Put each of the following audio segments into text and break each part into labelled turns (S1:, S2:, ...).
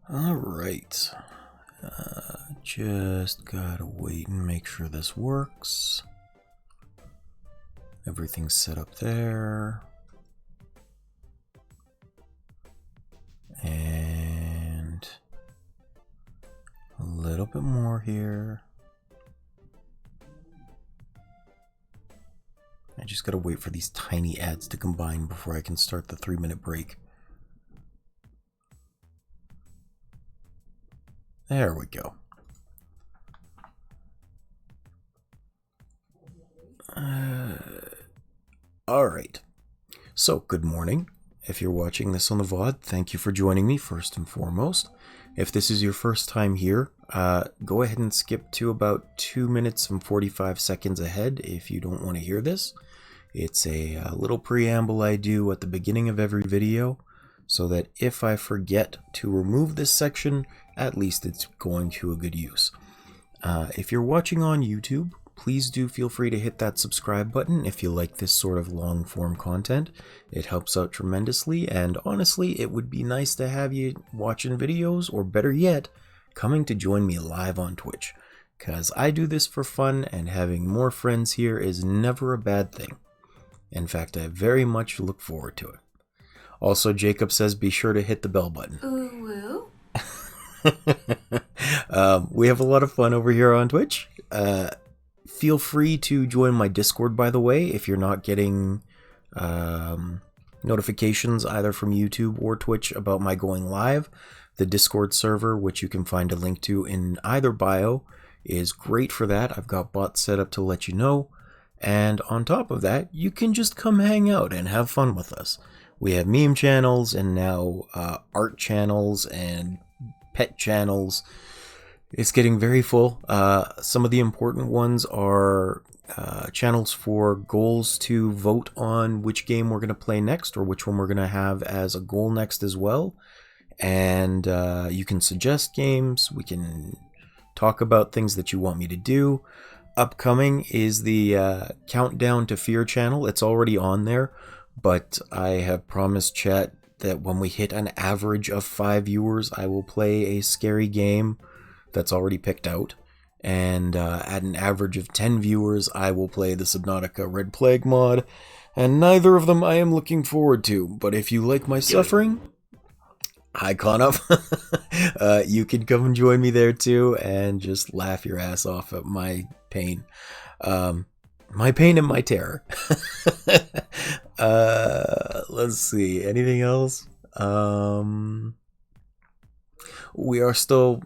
S1: All right. Just gotta wait and make sure this works. Everything's set up there. And a little bit more here. I just gotta wait for these tiny ads to combine before I can start the 3-minute break. There we go. Alright. So, good morning. If you're watching this on the VOD, thank you for joining me first and foremost. If this is your first time here, go ahead and skip to about 2 minutes and 45 seconds ahead if you don't want to hear this. It's a little preamble I do at the beginning of every video, so that if I forget to remove this section, at least it's going to a good use. If you're watching on YouTube, please do feel free to hit that subscribe button if you like this sort of long form content. It helps out tremendously, and honestly, it would be nice to have you watching videos, or better yet, coming to join me live on Twitch, because I do this for fun, and having more friends here is never a bad thing. In fact, I very much look forward to it. Also, Jacob says be sure to hit the bell button.
S2: Ooh,
S1: We have a lot of fun over here on Twitch. Feel free to join my Discord, by the way, if you're not getting notifications either from YouTube or Twitch about my going live. The Discord server, which you can find a link to in either bio, is great for that. I've got bots set up to let you know. And on top of that, you can just come hang out and have fun with us. We have meme channels and now art channels and pet channels. It's getting very full. Some of the important ones are channels for goals to vote on which game we're going to play next, or which one we're going to have as a goal next as well. And you can suggest games. We can talk about things that you want me to do. Upcoming is the Countdown to Fear channel. It's already on there, but I have promised chat that when we hit an average of 5 viewers, I will play a scary game that's already picked out. And at an average of 10 viewers, I will play the Subnautica Red Plague mod. And neither of them I am looking forward to. But if you like my suffering, hi Conop, you can come and join me there too and just laugh your ass off at my pain. My pain and my terror. Let's see, anything else? We are still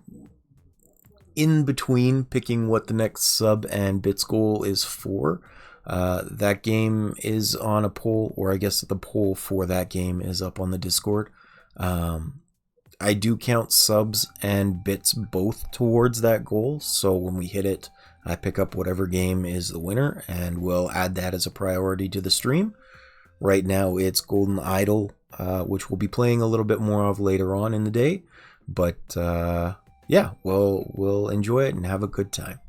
S1: in between picking what the next sub and bits goal is for. That game is on a poll, or I guess the poll for that game is up on the Discord. I do count subs and bits both towards that goal, so when we hit it, I pick up whatever game is the winner, and we'll add that as a priority to the stream. Right now it's Golden Idol, which we'll be playing a little bit more of later on in the day, but yeah, we'll enjoy it and have a good time.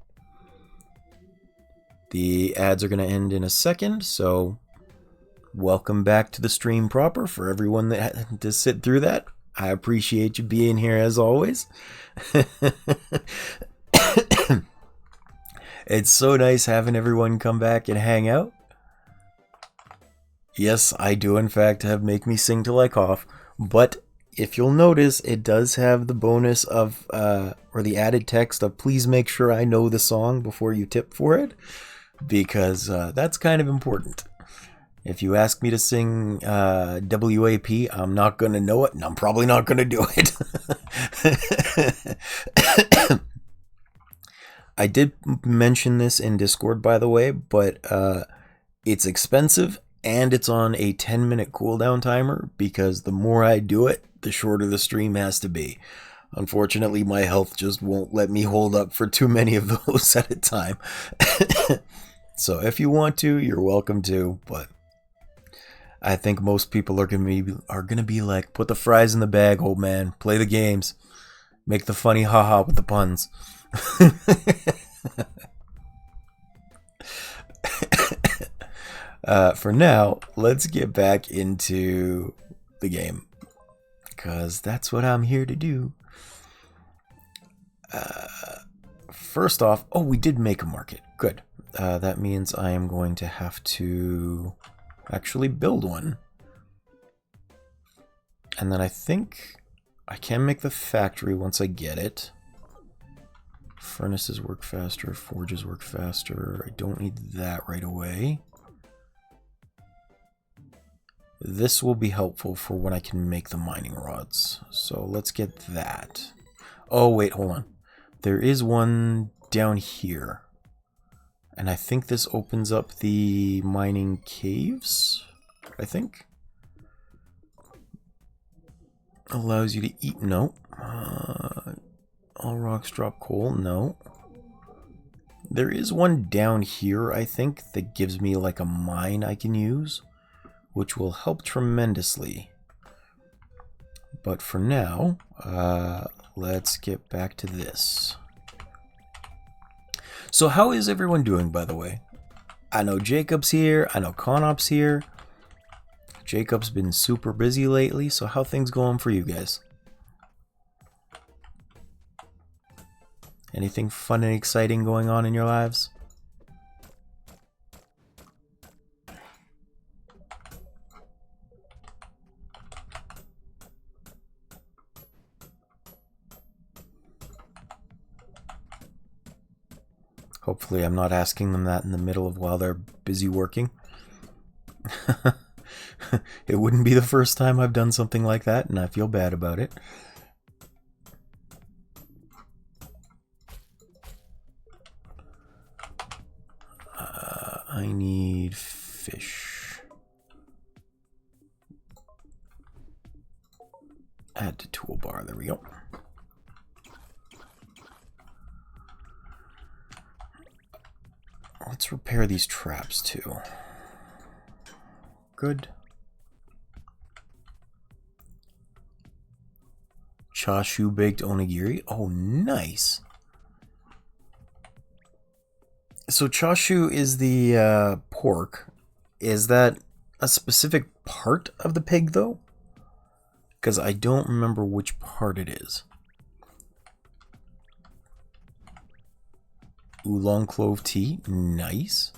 S1: The ads are going to end in a second, so welcome back to the stream proper for everyone that had to sit through that. I appreciate you being here as always. It's so nice having everyone come back and hang out. Yes, I do in fact have Make Me Sing Till I Cough, but if you'll notice, it does have the bonus of, or the added text of, please make sure I know the song before you tip for it, because that's kind of important. If you ask me to sing WAP, I'm not going to know it, and I'm probably not going to do it. I did mention this in Discord, by the way, but it's expensive, and it's on a 10-minute cooldown timer, because the more I do it, the shorter the stream has to be. Unfortunately, my health just won't let me hold up for too many of those at a time. So if you want to, you're welcome to, but I think most people are gonna be like, put the fries in the bag, old man. Play the games. Make the funny haha with the puns. For now, let's get back into the game, because that's what I'm here to do. First off, oh, we did make a market. Good. That means I am going to have to actually build one. And then I think I can make the factory once I get it. Furnaces work faster, forges work faster. I don't need that right away. This will be helpful for when I can make the mining rods. So let's get that. Oh, wait, hold on. There is one down here. And I think this opens up the mining caves, I think. Allows you to eat, no. All rocks drop coal, no. There is one down here, I think, that gives me like a mine I can use, which will help tremendously. But for now, let's get back to this. So how is everyone doing, by the way? I know Jacob's here, I know Conop's here. Jacob's been super busy lately, so how things going for you guys? Anything fun and exciting going on in your lives? Hopefully I'm not asking them that in the middle of while they're busy working. It wouldn't be the first time I've done something like that, and I feel bad about it. I need fish. Add to toolbar, there we go. Let's repair these traps too. Good. Chashu baked onigiri. Oh, nice. So chashu is the pork. Is that a specific part of the pig, though? Because I don't remember which part it is. Oolong clove tea. Nice.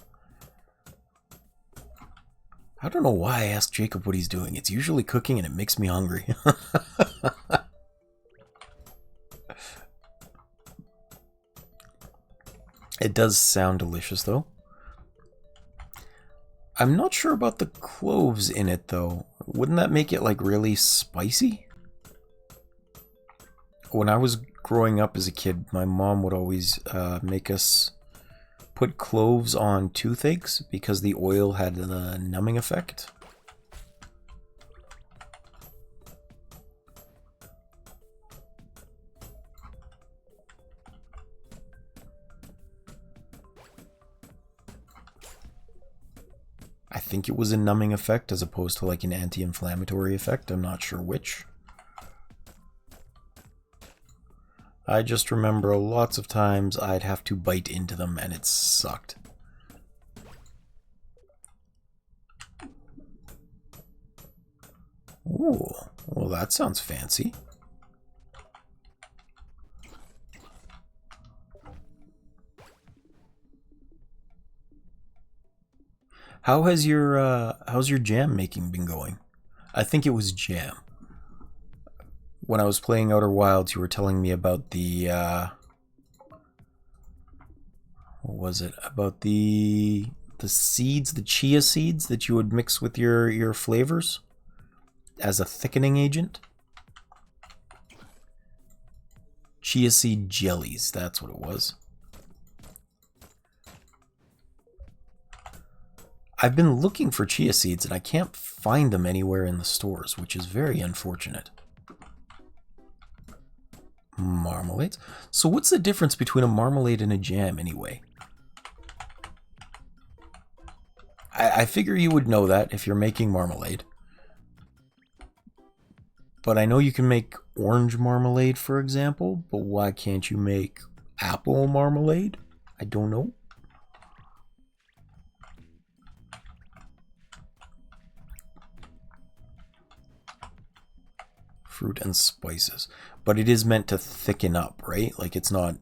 S1: I don't know why I asked Jacob what he's doing. It's usually cooking and it makes me hungry. It does sound delicious, though. I'm not sure about the cloves in it, though. Wouldn't that make it, like, really spicy? When I was growing up as a kid, my mom would always make us put cloves on toothaches because the oil had the numbing effect. I think it was a numbing effect as opposed to like an anti-inflammatory effect. I'm not sure which. I just remember lots of times I'd have to bite into them and it sucked. Ooh, well that sounds fancy. How's your jam making been going? I think it was jam. When I was playing Outer Wilds, you were telling me about the what was it? About the seeds, the chia seeds that you would mix with your flavors as a thickening agent. Chia seed jellies, that's what it was. I've been looking for chia seeds and I can't find them anywhere in the stores, which is very unfortunate. Marmalades? So what's the difference between a marmalade and a jam anyway? I figure you would know that if you're making marmalade. But I know you can make orange marmalade, for example, but why can't you make apple marmalade? I don't know. fruit and spices. But it is meant to thicken up, right? Like it's not...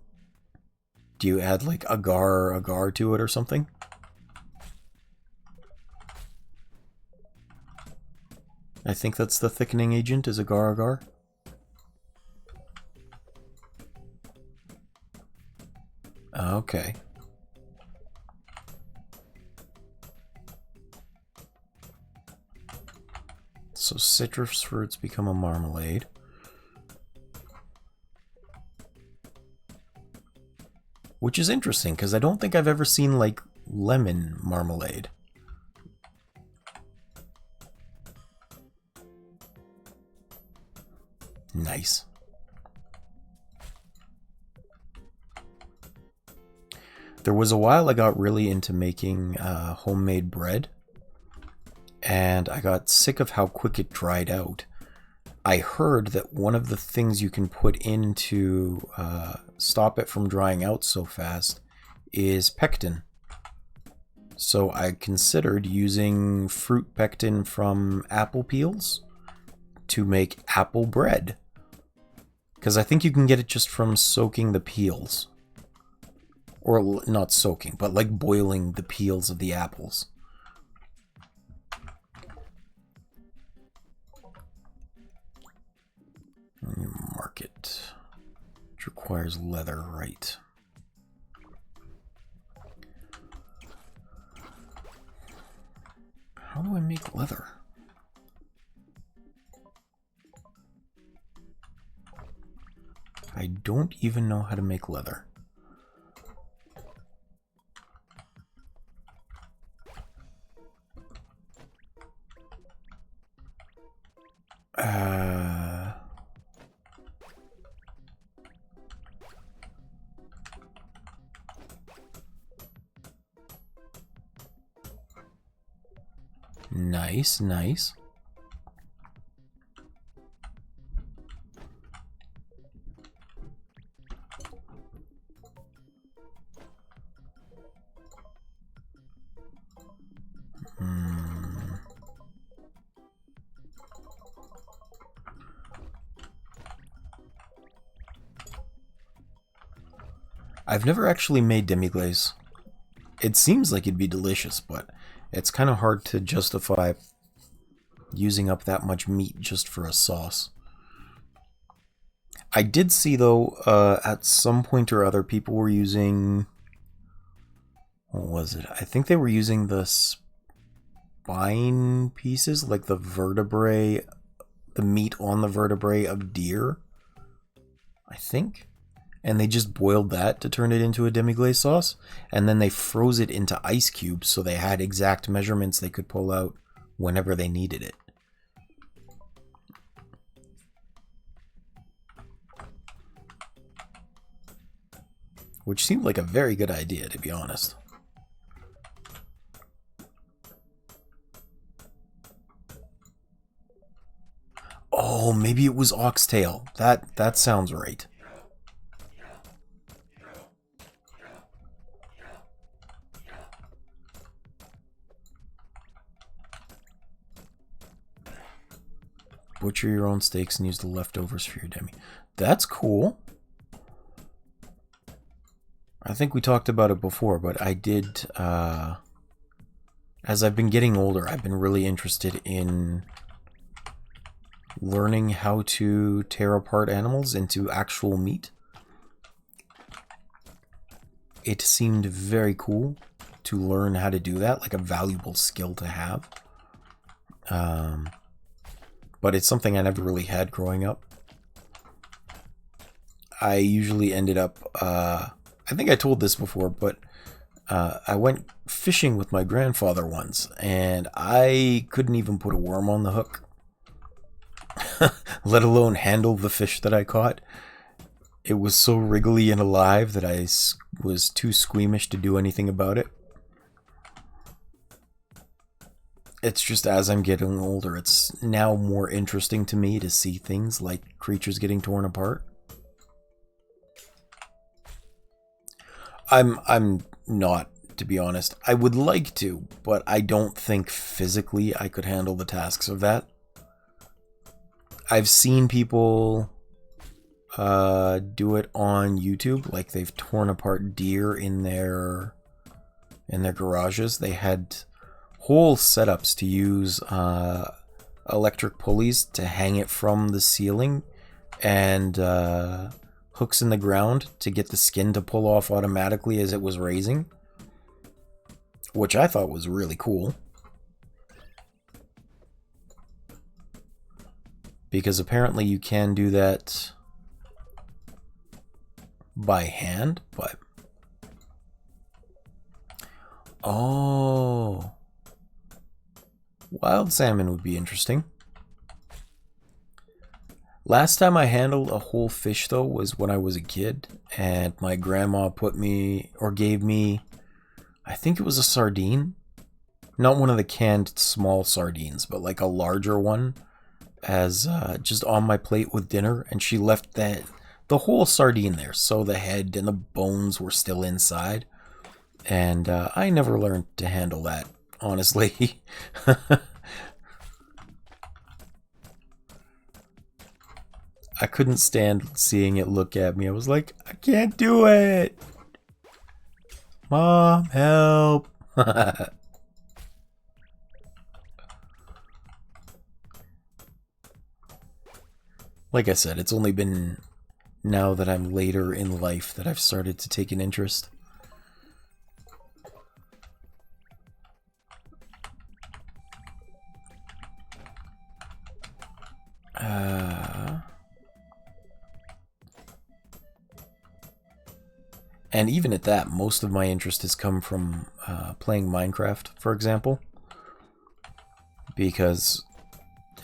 S1: Do you add like agar to it or something? I think that's the thickening agent, is agar. Okay. So citrus fruits become a marmalade. Which is interesting, because I don't think I've ever seen, like, lemon marmalade. Nice. There was a while I got really into making homemade bread, and I got sick of how quick it dried out. I heard that one of the things you can put in to stop it from drying out so fast is pectin. So I considered using fruit pectin from apple peels to make apple bread. Because I think you can get it just from soaking the peels. Or not soaking, but like boiling the peels of the apples. Market. Which requires leather, right. How do I make leather? I don't even know how to make leather. Nice, nice. I've never actually made demi-glace. It seems like it'd be delicious, but it's kind of hard to justify using up that much meat just for a sauce. I did see, though, at some point or other, people were using... What was it? I think they were using the spine pieces, like the vertebrae, the meat on the vertebrae of deer, I think. And they just boiled that to turn it into a demi-glace sauce. And then they froze it into ice cubes so they had exact measurements they could pull out whenever they needed it. Which seemed like a very good idea, to be honest. Oh, maybe it was oxtail. That sounds right. Butcher your own steaks and use the leftovers for your demi. That's cool. I think we talked about it before, but I did, as I've been getting older, I've been really interested in learning how to tear apart animals into actual meat. It seemed very cool to learn how to do that, like a valuable skill to have. But it's something I never really had growing up. I usually ended up, I think I told this before, but I went fishing with my grandfather once, and I couldn't even put a worm on the hook, let alone handle the fish that I caught. It was so wriggly and alive that I was too squeamish to do anything about it. It's just as I'm getting older, it's now more interesting to me to see things like creatures getting torn apart. I'm not, to be honest. I would like to, but I don't think physically I could handle the tasks of that. I've seen people do it on YouTube, like they've torn apart deer in their garages. They had whole setups to use electric pulleys to hang it from the ceiling and hooks in the ground to get the skin to pull off automatically as it was raising, which I thought was really cool. Because apparently you can do that by hand, but... Oh... Wild salmon would be interesting. Last time I handled a whole fish, though, was when I was a kid, and my grandma put me, or gave me, I think it was a sardine. Not one of the canned small sardines, but like a larger one, as just on my plate with dinner, and she left the whole sardine there, so the head and the bones were still inside, and I never learned to handle that, honestly. I couldn't stand seeing it look at me. I was like, I can't do it! Mom, help! Like I said, it's only been now that I'm later in life that I've started to take an interest. And even at that, most of my interest has come from playing Minecraft, for example. Because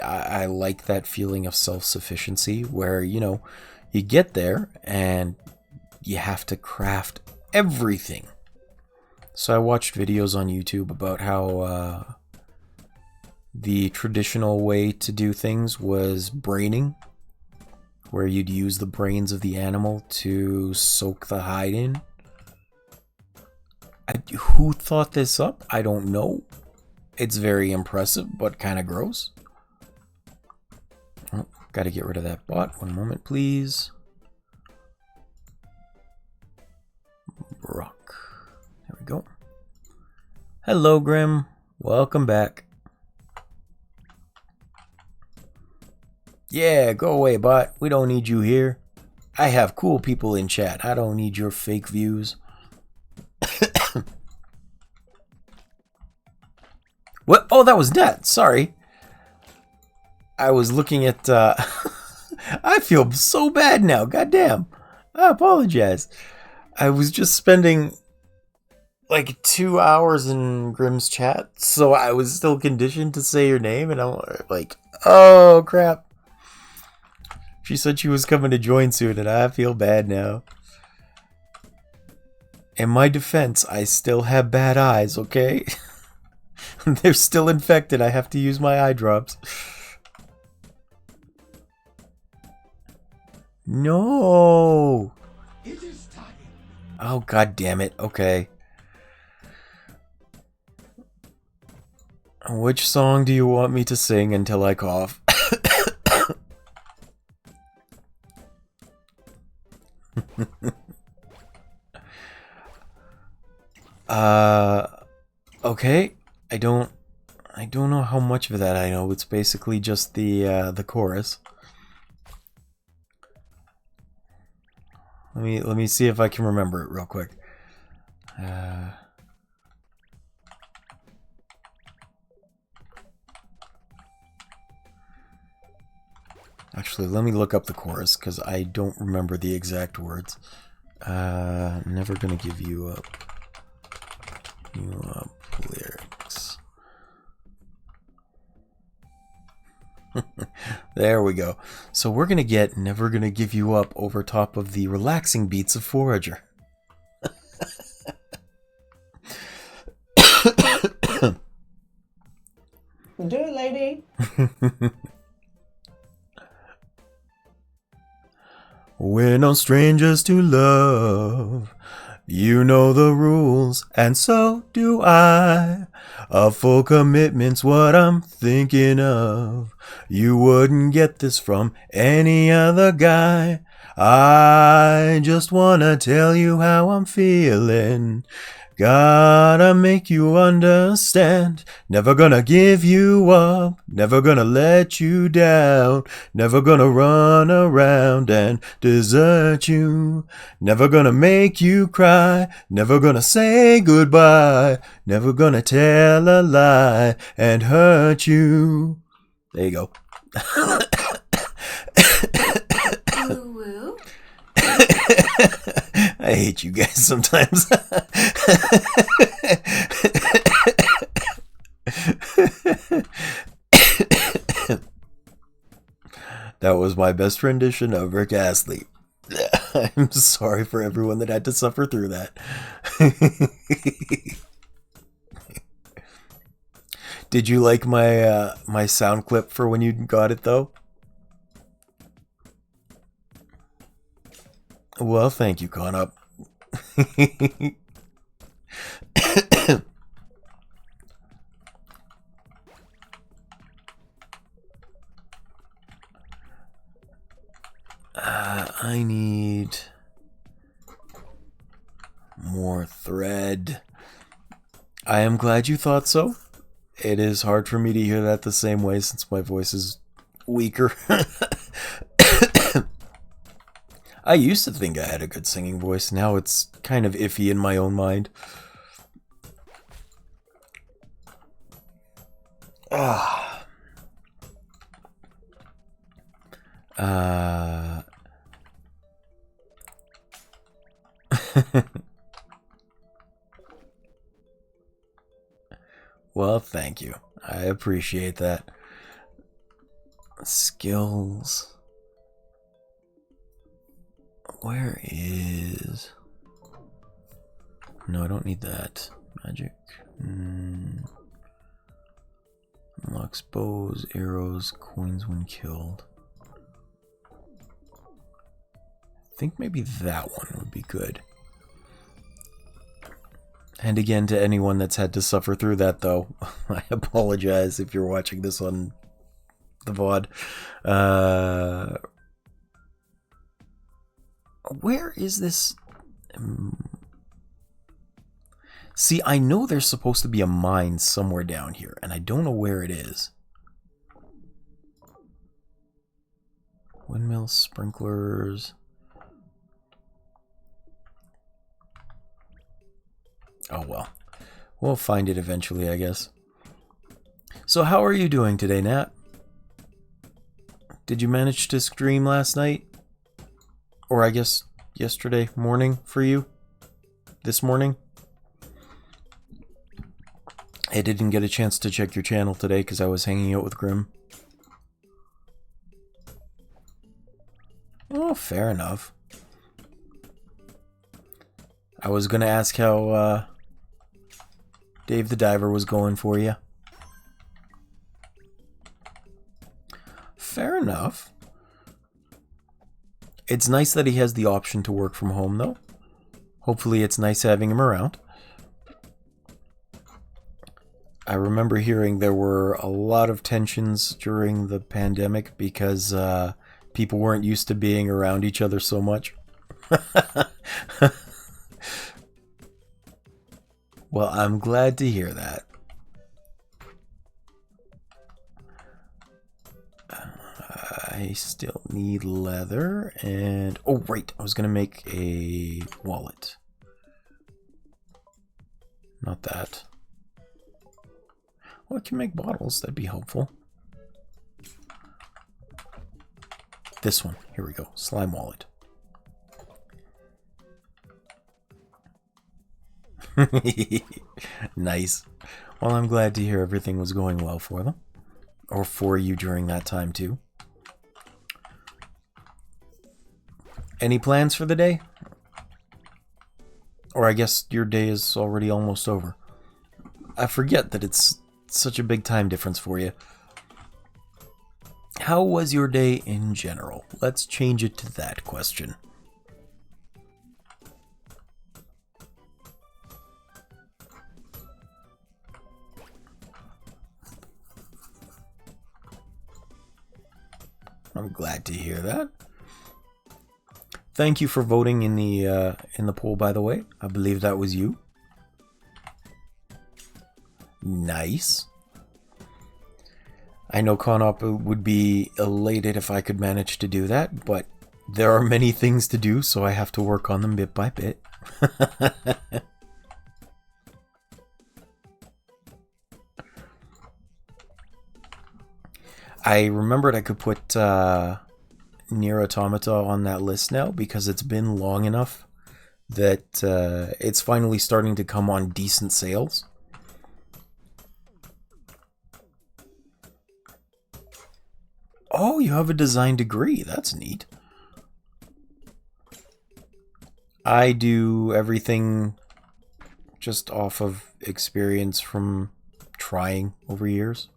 S1: I like that feeling of self-sufficiency where, you know, you get there and you have to craft everything. So I watched videos on YouTube about how the traditional way to do things was braining, where you'd use the brains of the animal to soak the hide in. Who thought this up? I don't know. It's very impressive, but kind of gross. Oh, gotta get rid of that bot. One moment, please. Rock. There we go. Hello, Grim. Welcome back. Yeah, go away, bot. We don't need you here. I have cool people in chat. I don't need your fake views. What? Oh, that was Nat. Sorry. I was looking at... I feel so bad now. Goddamn. I apologize. I was just spending like 2 hours in Grimm's chat, so I was still conditioned to say your name, and I'm like, oh, crap. She said she was coming to join soon, and I feel bad now. In my defense, I still have bad eyes, okay? They're still infected. I have to use my eye drops. No!
S2: It is time.
S1: Oh, god damn it. Okay. Which song do you want me to sing until I cough? Okay. I don't know how much of that I know. It's basically just the chorus. Let me see if I can remember it real quick. Actually, let me look up the chorus, because I don't remember the exact words. Never gonna give you up. You up lyrics. There we go. So we're gonna get Never Gonna Give You Up over top of the relaxing beats of Forager.
S3: Do it, lady.
S1: We're no strangers to love. You know the rules, and so do I. A full commitment's what I'm thinking of. You wouldn't get this from any other guy. I just wanna tell you how I'm feeling. Gotta make you understand. Never gonna give you up. Never gonna let you down. Never gonna run around and desert you. Never gonna make you cry. Never gonna say goodbye. Never gonna tell a lie and hurt you. There you go.
S2: Woo-woo.
S1: I hate you guys sometimes. That was my best rendition of Rick Astley. I'm sorry for everyone that had to suffer through that. Did you like my sound clip for when you got it though? Well, thank you, Con-Up. I need more thread. I am glad you thought so. It is hard for me to hear that the same way since my voice is weaker. I used to think I had a good singing voice. Now it's kind of iffy in my own mind. Well, thank you. I appreciate that. Skills. Where is... No, I don't need that. Magic. Unlocks bows, arrows, coins when killed. I think maybe that one would be good. And again, to anyone that's had to suffer through that, though, I apologize if you're watching this on the VOD. Where is this? See, I know there's supposed to be a mine somewhere down here, and I don't know where it is. Windmill sprinklers. Oh well. We'll find it eventually, I guess. So how are you doing today, Nat? Did you manage to stream last night? Or I guess yesterday morning for you? This morning? I didn't get a chance to check your channel today because I was hanging out with Grim. Oh, fair enough. I was gonna ask how Dave the Diver was going for you. Fair enough. It's nice that he has the option to work from home, though. Hopefully it's nice having him around. I remember hearing there were a lot of tensions during the pandemic because people weren't used to being around each other so much. Well, I'm glad to hear that. I still need leather and... Oh, right. I was going to make a wallet. Not that. Well, I can make bottles. That'd be helpful. This one. Here we go. Slime wallet. Nice. Well, I'm glad to hear everything was going well for them. Or for you during that time, too. Any plans for the day? Or I guess your day is already almost over. I forget that it's such a big time difference for you. How was your day in general? Let's change it to that question. I'm glad to hear that. Thank you for voting in the poll, by the way. I believe that was you. Nice. I know Conop would be elated if I could manage to do that, but there are many things to do, so I have to work on them bit by bit. I remembered I could put Nier Automata on that list now because it's been long enough that it's finally starting to come on decent sales. Oh, you have a design degree. That's neat. I do everything just off of experience from trying over years.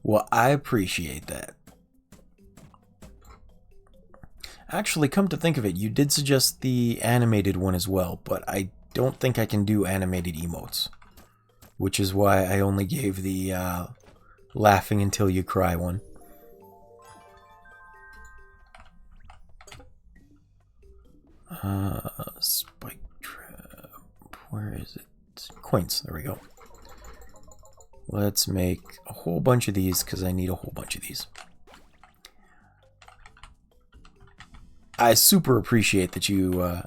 S1: Well, I appreciate that. Actually, come to think of it, you did suggest the animated one as well, but I don't think I can do animated emotes. Which is why I only gave the laughing until you cry one. Spike trap. Where is it? Coins. There we go. Let's make a whole bunch of these because I need a whole bunch of these. I super appreciate that you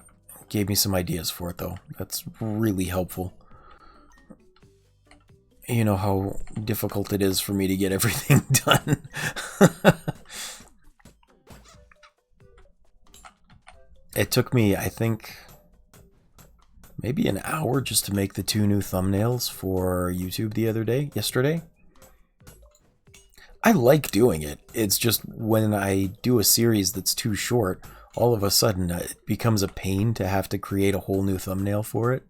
S1: gave me some ideas for it, though. That's really helpful. You know how difficult it is for me to get everything done. It took me, I think, maybe an hour just to make the 2 new thumbnails for YouTube yesterday. I like doing it. It's just when I do a series that's too short, all of a sudden it becomes a pain to have to create a whole new thumbnail for it.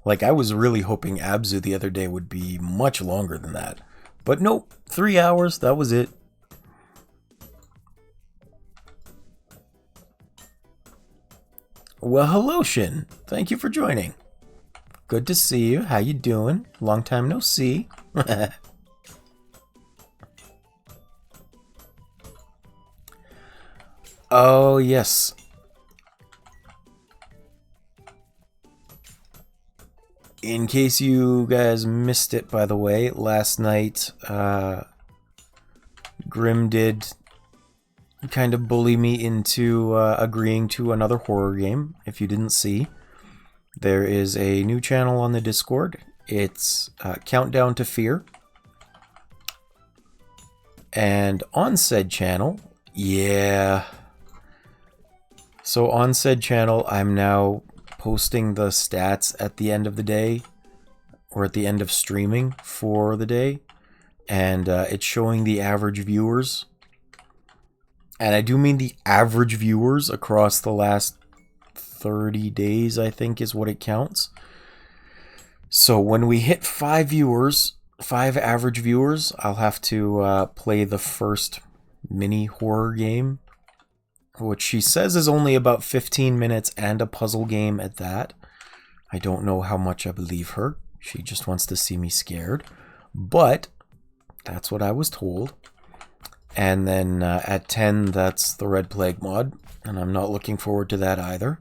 S1: Like, I was really hoping Abzu the other day would be much longer than that. But nope, 3 hours, that was it. Well, hello, Shin. Thank you for joining. Good to see you. How you doing? Long time no see. Oh, yes. In case you guys missed it, by the way, last night, Grim did kind of bully me into agreeing to another horror game. If you didn't see, there is a new channel on the Discord. It's Countdown to Fear. And on said channel, yeah. So on said channel, I'm now posting the stats at the end of the day, or at the end of streaming for the day. And it's showing the average viewers. And I do mean the average viewers across the last 30 days, I think is what it counts. So when we hit 5 viewers, 5 average viewers, I'll have to play the first mini horror game, which she says is only about 15 minutes and a puzzle game at that. I don't know how much I believe her. She just wants to see me scared. But that's what I was told. And then at 10, that's the Red Plague mod, and I'm not looking forward to that either.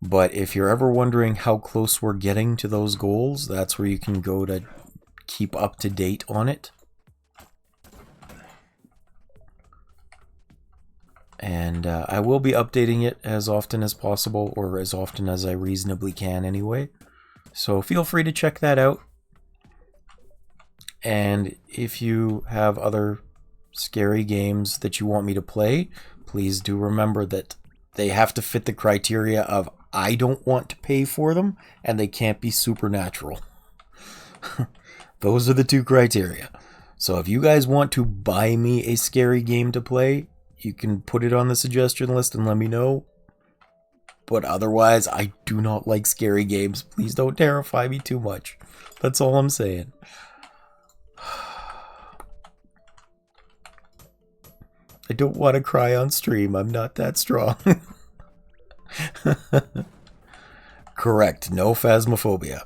S1: But if you're ever wondering how close we're getting to those goals, that's where you can go to keep up to date on it. And I will be updating it as often as possible, or as often as I reasonably can anyway. So feel free to check that out. And if you have other scary games that you want me to play, please do remember that they have to fit the criteria of I don't want to pay for them, and they can't be supernatural. Those are the 2 criteria. So if you guys want to buy me a scary game to play, you can put it on the suggestion list and let me know. But otherwise, I do not like scary games. Please don't terrify me too much. That's all I'm saying. I don't want to cry on stream. I'm not that strong. Correct. No phasmophobia.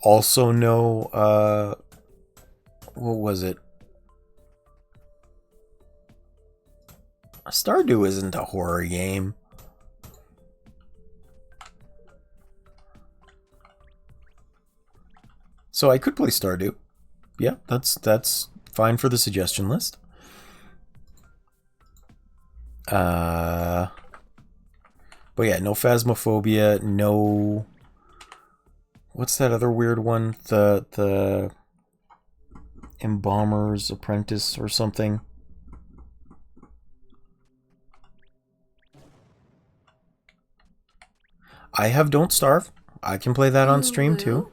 S1: Also no, what was it? Stardew isn't a horror game. So I could play Stardew. Yeah, that's fine for the suggestion list. But yeah, no phasmophobia, no... What's that other weird one? The Embalmer's Apprentice or something? I have Don't Starve. I can play that on stream too.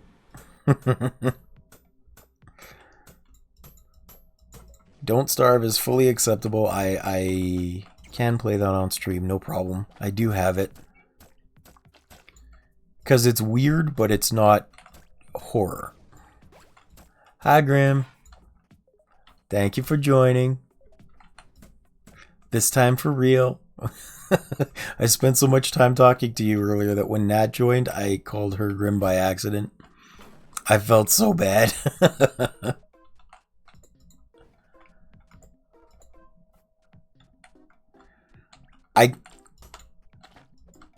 S1: Don't Starve is fully acceptable. I can play that on stream, no problem. I do have it. Because it's weird, but it's not horror. Hi, Grim. Thank you for joining. This time for real. I spent so much time talking to you earlier that when Nat joined, I called her Grim by accident. I felt so bad.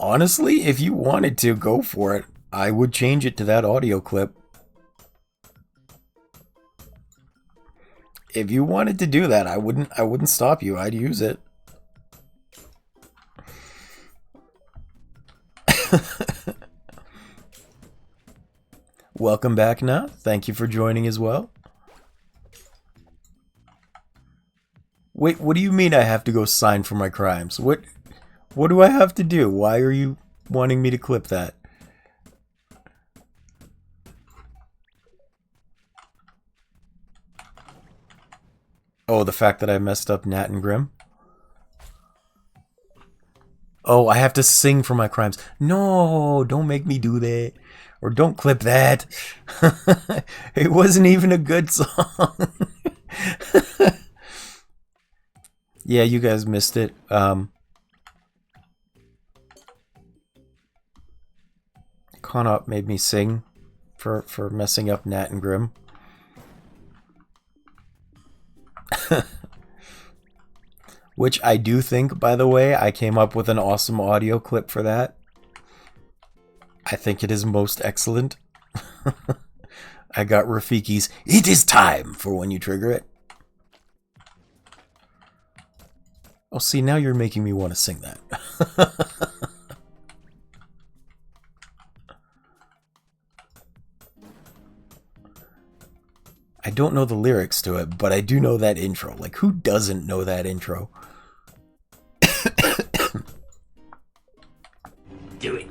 S1: Honestly, if you wanted to, go for it. I would change it to that audio clip. If you wanted to do that, I wouldn't stop you. I'd use it. Welcome back, Na. Thank you for joining as well. Wait, what do you mean I have to go sign for my crimes? What do I have to do? Why are you wanting me to clip that? Oh, the fact that I messed up Nat and Grim? Oh, I have to sing for my crimes. No, don't make me do that. Or don't clip that. It wasn't even a good song. Yeah, you guys missed it. Conop made me sing for messing up Nat and Grim. Which I do think, by the way, I came up with an awesome audio clip for that. I think it is most excellent. I got Rafiki's "It is time" for when you trigger it. Oh, see, now you're making me want to sing that. I don't know the lyrics to it, but I do know that intro. Like, who doesn't know that intro?
S2: Do it.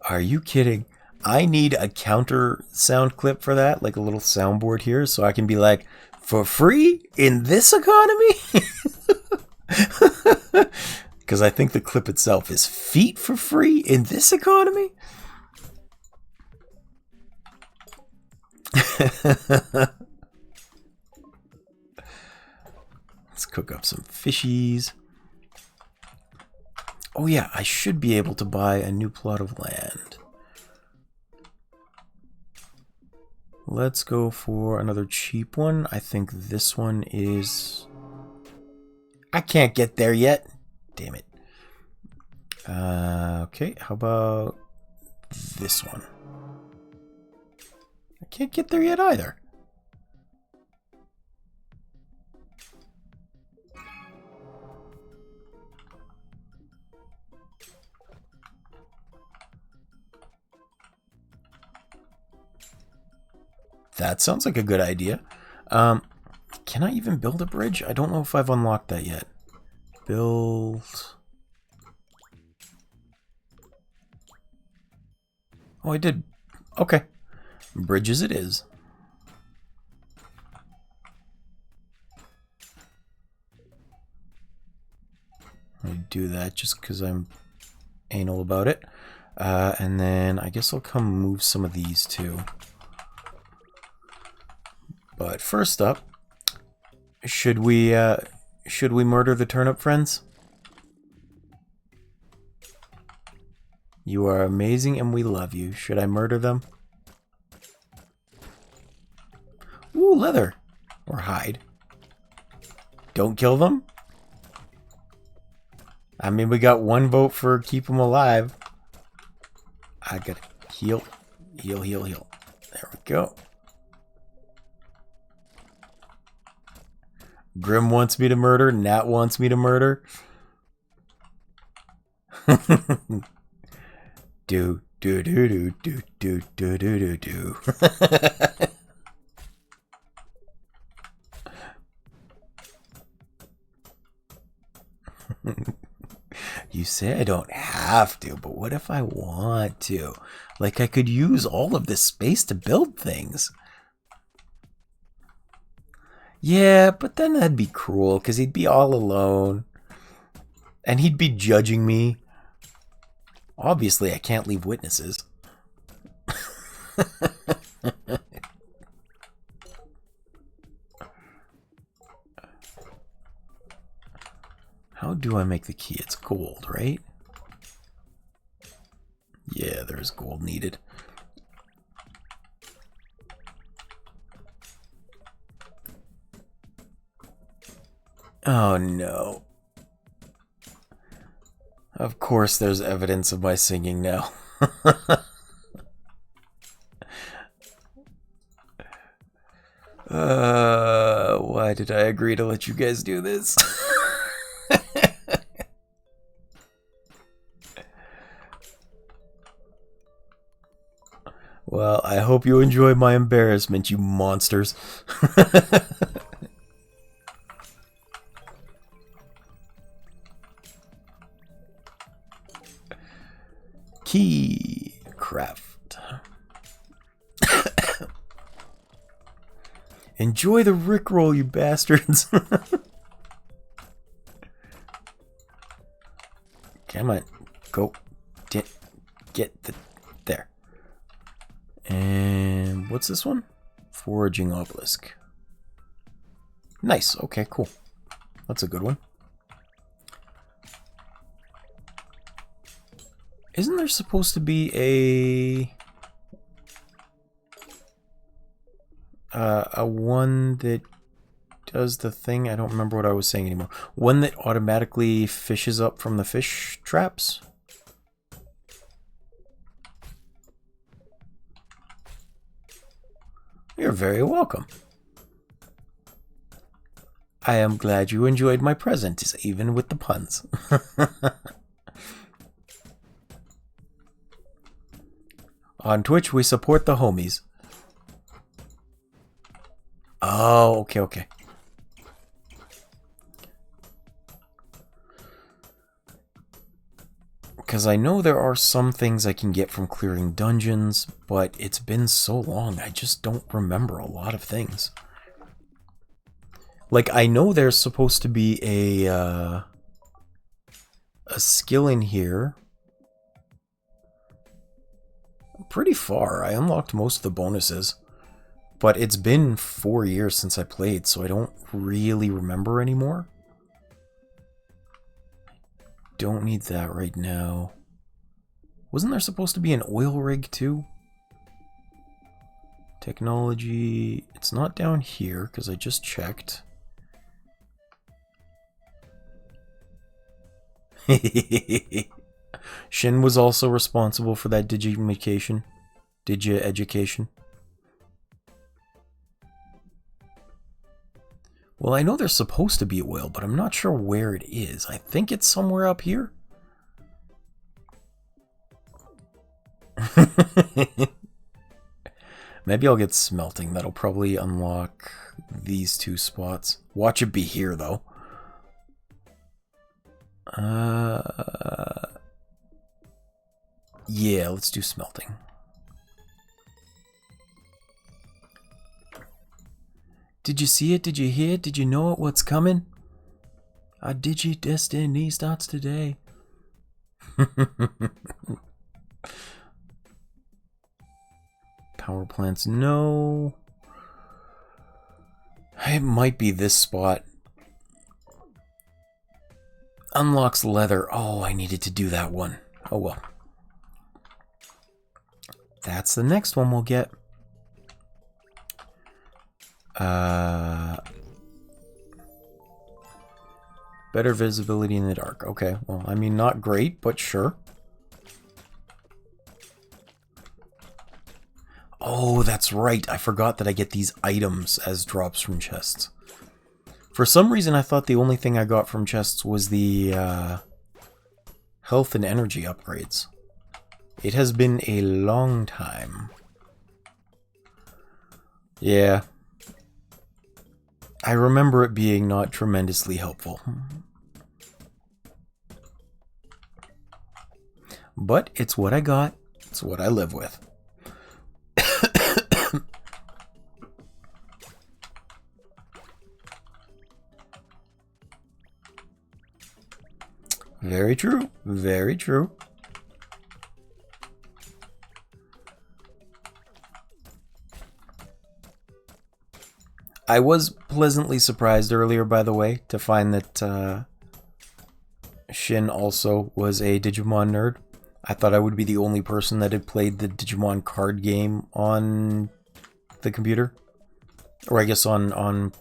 S1: Are you kidding? I need a counter sound clip for that, like a little soundboard here, so I can be like, for free in this economy? Because I think the clip itself is feet for free in this economy? Let's cook up some fishies. Oh yeah, I should be able to buy a new plot of land. Let's go for another cheap one. I think this one is... I can't get there yet. Damn it. Okay, how about this one? I can't get there yet either. That sounds like a good idea. Can I even build a bridge? I don't know if I've unlocked that yet. Build... Oh, I did. Okay. Bridges it is. I do that just because I'm anal about it. And then I guess I'll come move some of these too. But first up, should we Should we murder the turnip friends? You are amazing and we love you. Should I murder them? Ooh, leather. Or hide. Don't kill them? I mean, we got one vote for keep them alive. I gotta heal. Heal, heal, heal. There we go. Grim wants me to murder. Nat wants me to murder. do, do, do, do, do, do, do, do, do. You say I don't have to, but what if I want to? Like, I could use all of this space to build things. Yeah, but then that'd be cruel, because he'd be all alone. And he'd be judging me. Obviously, I can't leave witnesses. How do I make the key? It's gold, right? Yeah, there's gold needed. Oh no. Of course there's evidence of my singing now. Why did I agree to let you guys do this? Well, I hope you enjoy my embarrassment, you monsters. Key craft. Enjoy the Rickroll, you bastards. Come on. Go. Get the... There. And what's this one? Foraging obelisk. Nice. Okay, cool. That's a good one. Isn't there supposed to be a one that does the thing? I don't remember what I was saying anymore. One that automatically fishes up from the fish traps? You're very welcome. I am glad you enjoyed my present, even with the puns. On Twitch, we support the homies. Oh, okay, okay. Because I know there are some things I can get from clearing dungeons, but it's been so long, I just don't remember a lot of things. Like, I know there's supposed to be a skill in here. Pretty far. I unlocked most of the bonuses. But it's been 4 years since I played, so I don't really remember anymore. Don't need that right now. Wasn't there supposed to be an oil rig too? Technology... It's not down here, because I just checked. Shin was also responsible for that Digi-education. Well, I know there's supposed to be oil, but I'm not sure where it is. I think it's somewhere up here. Maybe I'll get smelting. That'll probably unlock these two spots. Watch it be here, though. Yeah, let's do smelting. Did you see it? Did you hear it? Did you know it? What's coming? Our Digi Destiny starts today. Power plants, no. It might be this spot. Unlocks leather. Oh, I needed to do that one. Oh well. That's the next one we'll get. Better visibility in the dark. Okay, well, I mean, not great, but sure. Oh, that's right. I forgot that I get these items as drops from chests. For some reason, I thought the only thing I got from chests was the health and energy upgrades. It has been a long time. Yeah. I remember it being not tremendously helpful. But it's what I got. It's what I live with. Very true. Very true. I was pleasantly surprised earlier, by the way, to find that Shin also was a Digimon nerd. I thought I would be the only person that had played the Digimon card game on the computer. Or I guess on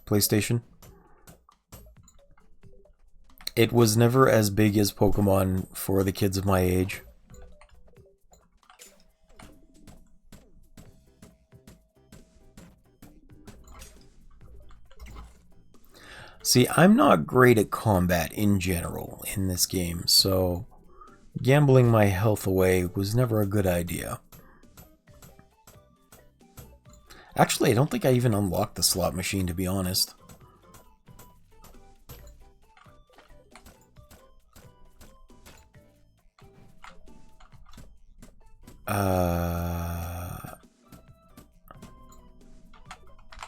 S1: PlayStation. It was never as big as Pokemon for the kids of my age. See, I'm not great at combat in general in this game, so gambling my health away was never a good idea. Actually, I don't think I even unlocked the slot machine, to be honest.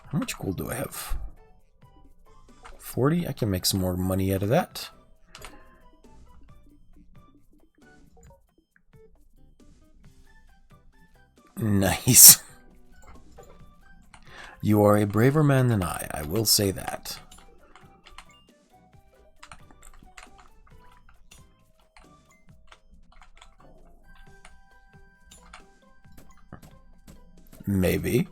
S1: How much gold do I have? 40? I can make some more money out of that. Nice. You are a braver man than I will say that. Maybe.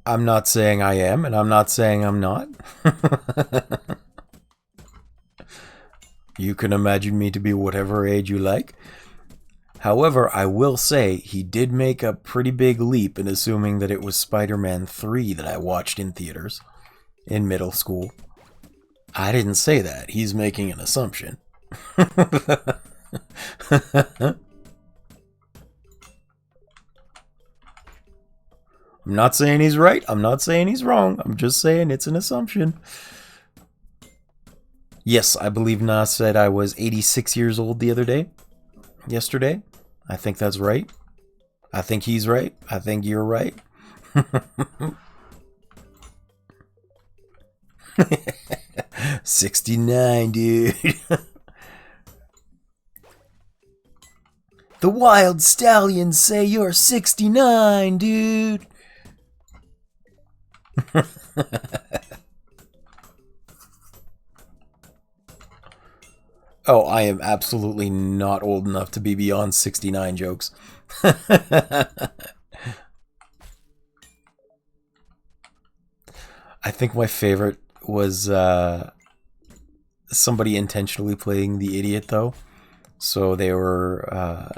S1: I'm not saying I am, and I'm not saying I'm not. You can imagine me to be whatever age you like. However, I will say he did make a pretty big leap in assuming that it was Spider-Man 3 that I watched in theaters in middle school. I didn't say that. He's making an assumption. I'm not saying he's right. I'm not saying he's wrong. I'm just saying it's an assumption. Yes, I believe Nas said I was 86 years old the other day. Yesterday. I think that's right. I think he's right. I think you're right. 69, dude. The wild stallions say you're 69, dude. Oh, I am absolutely not old enough to be beyond 69 jokes. I think my favorite was somebody intentionally playing the idiot, though. So they were...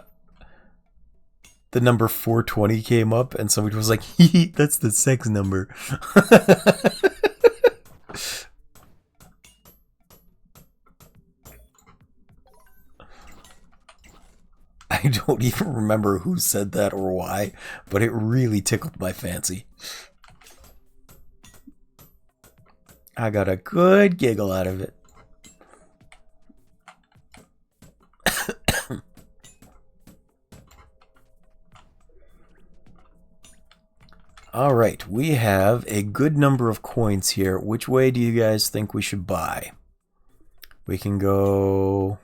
S1: the number 420 came up, and somebody was like, hee, that's the sex number. I don't even remember who said that or why, but it really tickled my fancy. I got a good giggle out of it. Alright, we have a good number of coins here. Which way do you guys think we should buy? We can go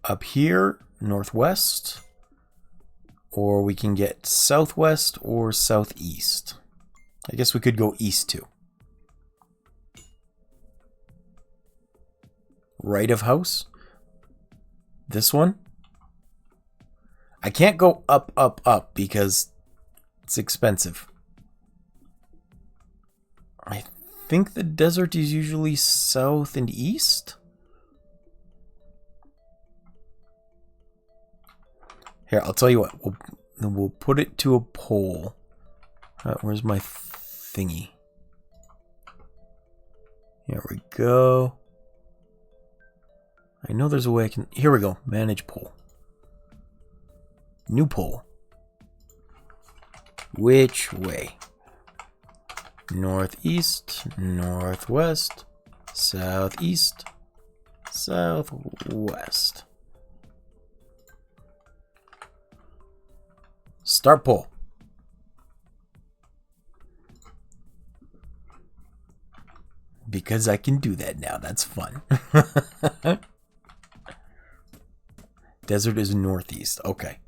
S1: up here, northwest, or we can get southwest or southeast. I guess we could go east too. Right of house? This one? I can't go up, up, up because it's expensive. I think the desert is usually south and east? Here, I'll tell you what. We'll put it to a pole. Where's my thingy? Here we go. I know there's a way I can... Here we go. Manage pole. New pole. Which way? Northeast, northwest, southeast, southwest. Start pole. Because I can do that now. That's fun. Desert is northeast. Okay.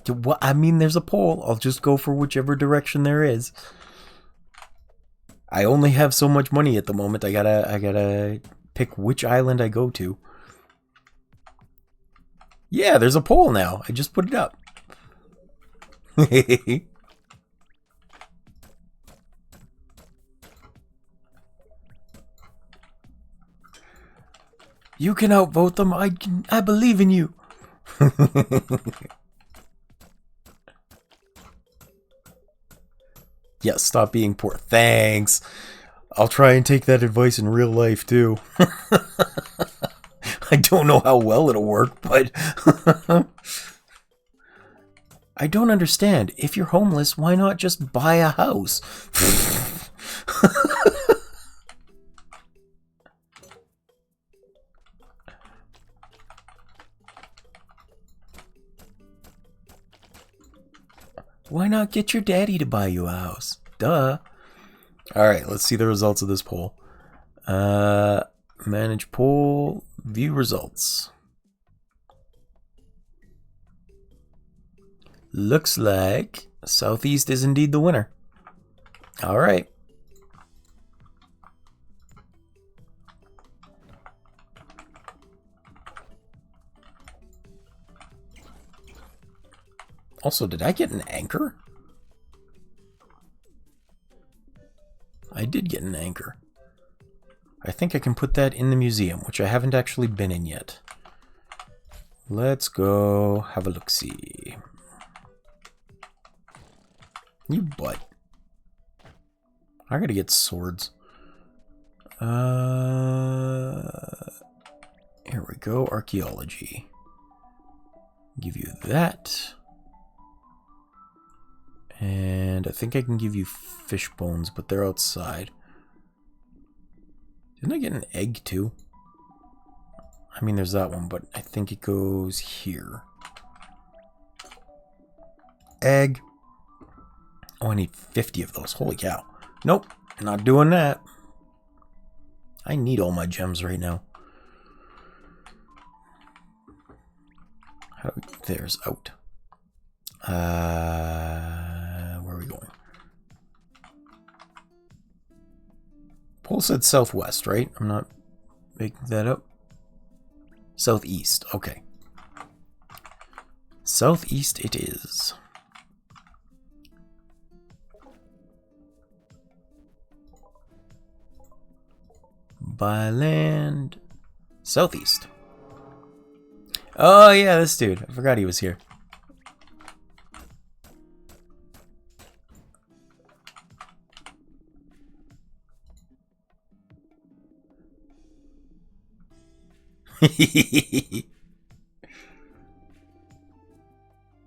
S1: Well, I mean, there's a pole. I'll just go for whichever direction there is. I only have so much money at the moment. I gotta pick which island I go to. Yeah, there's a pole now. I just put it up. You can outvote them. I believe in you. Yeah, stop being poor. Thanks. I'll try and take that advice in real life, too. I don't know how well it'll work, but... I don't understand. If you're homeless, why not just buy a house? Why not get your daddy to buy you a house? Duh. Alright, let's see the results of this poll. Manage poll, view results. Looks like Southeast is indeed the winner. Alright. Also, did I get an anchor? I did get an anchor. I think I can put that in the museum, which I haven't actually been in yet. Let's go have a look-see. You butt. I gotta get swords. Here we go, archaeology. Give you that. And I think I can give you fish bones, but they're outside. Didn't I get an egg too? I mean, there's that one, but I think it goes here. Egg. Oh, I need 50 of those. Holy cow. Nope, not doing that. I need all my gems right now. How do we, there's out. Where are we going? Paul said southwest, right? I'm not making that up. Southeast, okay. Southeast it is. By land. Southeast. Oh yeah, this dude. I forgot he was here.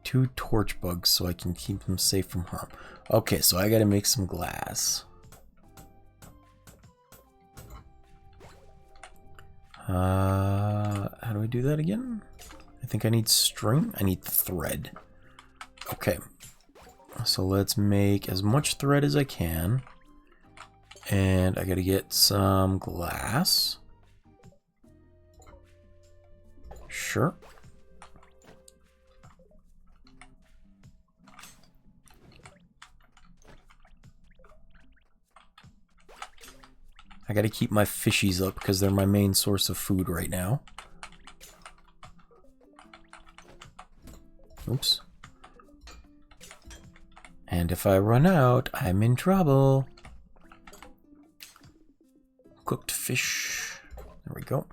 S1: Two torch bugs so I can keep them safe from harm. Okay, so I gotta make some glass. How do I do that again? I think I need string. I need thread. Okay. So let's make as much thread as I can. And I gotta get some glass. Sure. I gotta keep my fishies up because they're my main source of food right now. Oops. And if I run out, I'm in trouble. Cooked fish. There we go.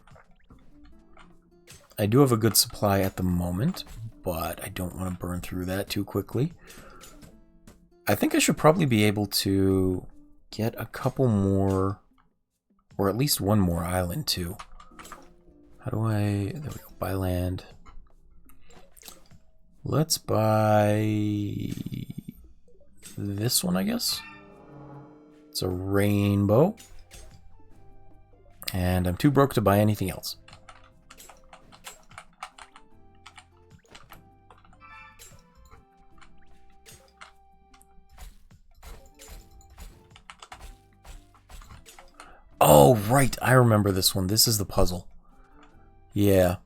S1: I do have a good supply at the moment, but I don't want to burn through that too quickly. I think I should probably be able to get a couple more, or at least one more island too. How do I... There we go. Buy land. Let's buy this one, I guess. It's a rainbow. And I'm too broke to buy anything else. Oh, right. I remember this one. This is the puzzle. Yeah.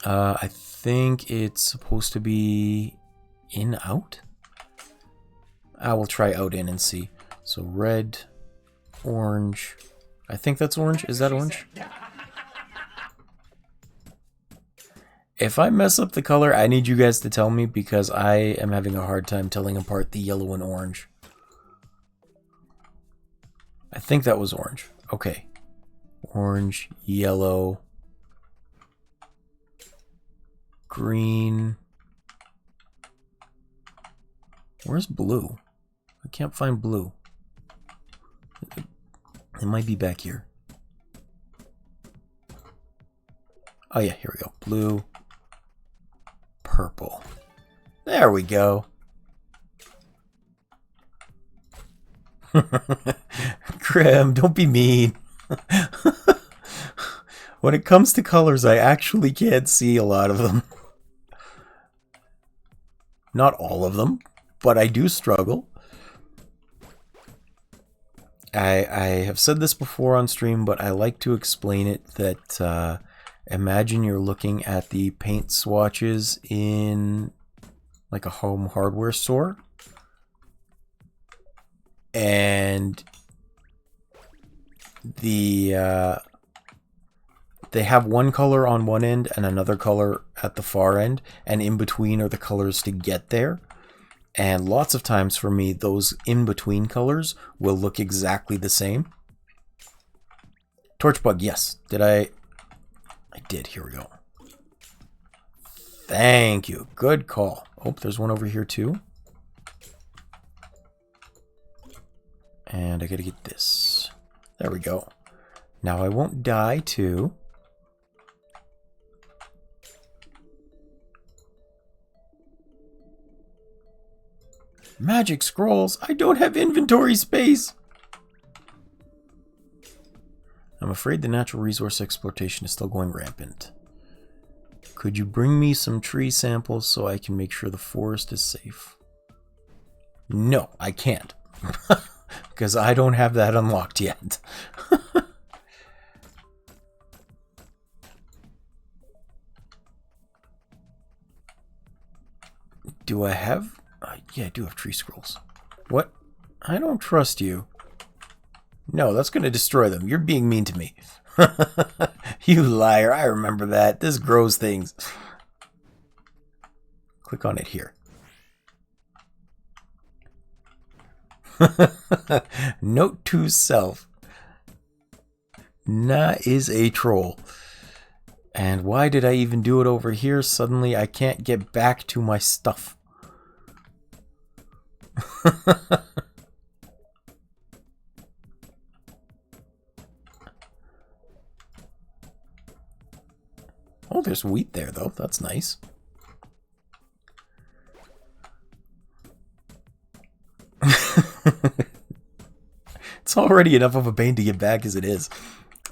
S1: I think it's supposed to be in, out? I will try out, in, and see. So red, orange. I think that's orange. Is that orange? If I mess up the color, I need you guys to tell me because I am having a hard time telling apart the yellow and orange. I think that was orange. Okay. Orange, yellow, green. Where's blue? I can't find blue. It might be back here. Oh yeah, here we go. Blue, purple. There we go. Grim, don't be mean. When it comes to colors, I actually can't see a lot of them. Not all of them, but I do struggle. I have said this before on stream, but I like to explain it that imagine you're looking at the paint swatches in like a home hardware store, and they have one color on one end and another color at the far end, and in between are the colors to get there. And lots of times for me, those in-between colors will look exactly the same. Torchbug, yes. Did I did. Here we go. Thank you. Good call. Oh, there's one over here too. And I gotta get this. There we go. Now I won't die too. Magic scrolls. I don't have inventory space. I'm afraid the natural resource exploitation is still going rampant. Could you bring me some tree samples so I can make sure the forest is safe? No, I can't. Because I don't have that unlocked yet. Do I have... yeah, I do have tree scrolls. What? I don't trust you. No, that's going to destroy them. You're being mean to me. You liar. I remember that. This grows things. Click on it here. Note to self. Na is a troll. And why did I even do it over here? Suddenly I can't get back to my stuff. Oh, there's wheat there, though. That's nice. It's already enough of a pain to get back as it is.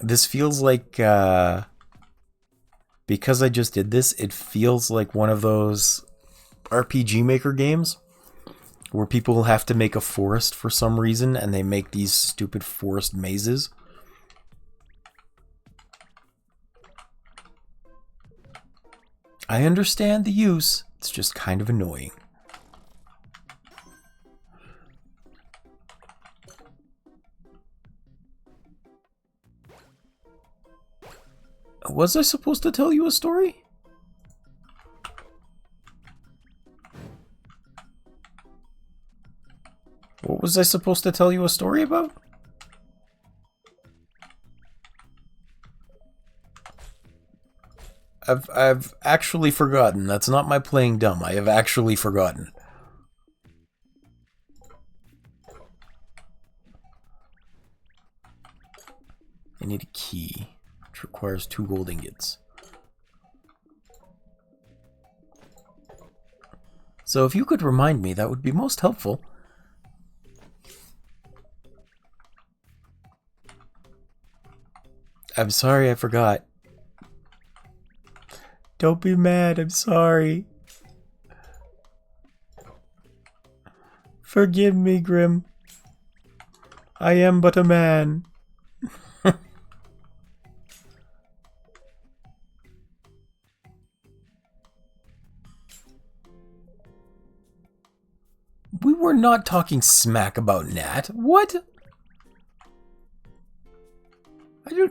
S1: This feels like, because I just did this, it feels like one of those RPG Maker games where people have to make a forest for some reason, and they make these stupid forest mazes. I understand the use, it's just kind of annoying. Was I supposed to tell you a story? What was I supposed to tell you a story about? I've actually forgotten. That's not my playing dumb. I have actually forgotten. I need a key, which requires 2 gold ingots. So if you could remind me, that would be most helpful. I'm sorry I forgot. Don't be mad, I'm sorry. Forgive me, Grim. I am but a man. We were not talking smack about Nat. What?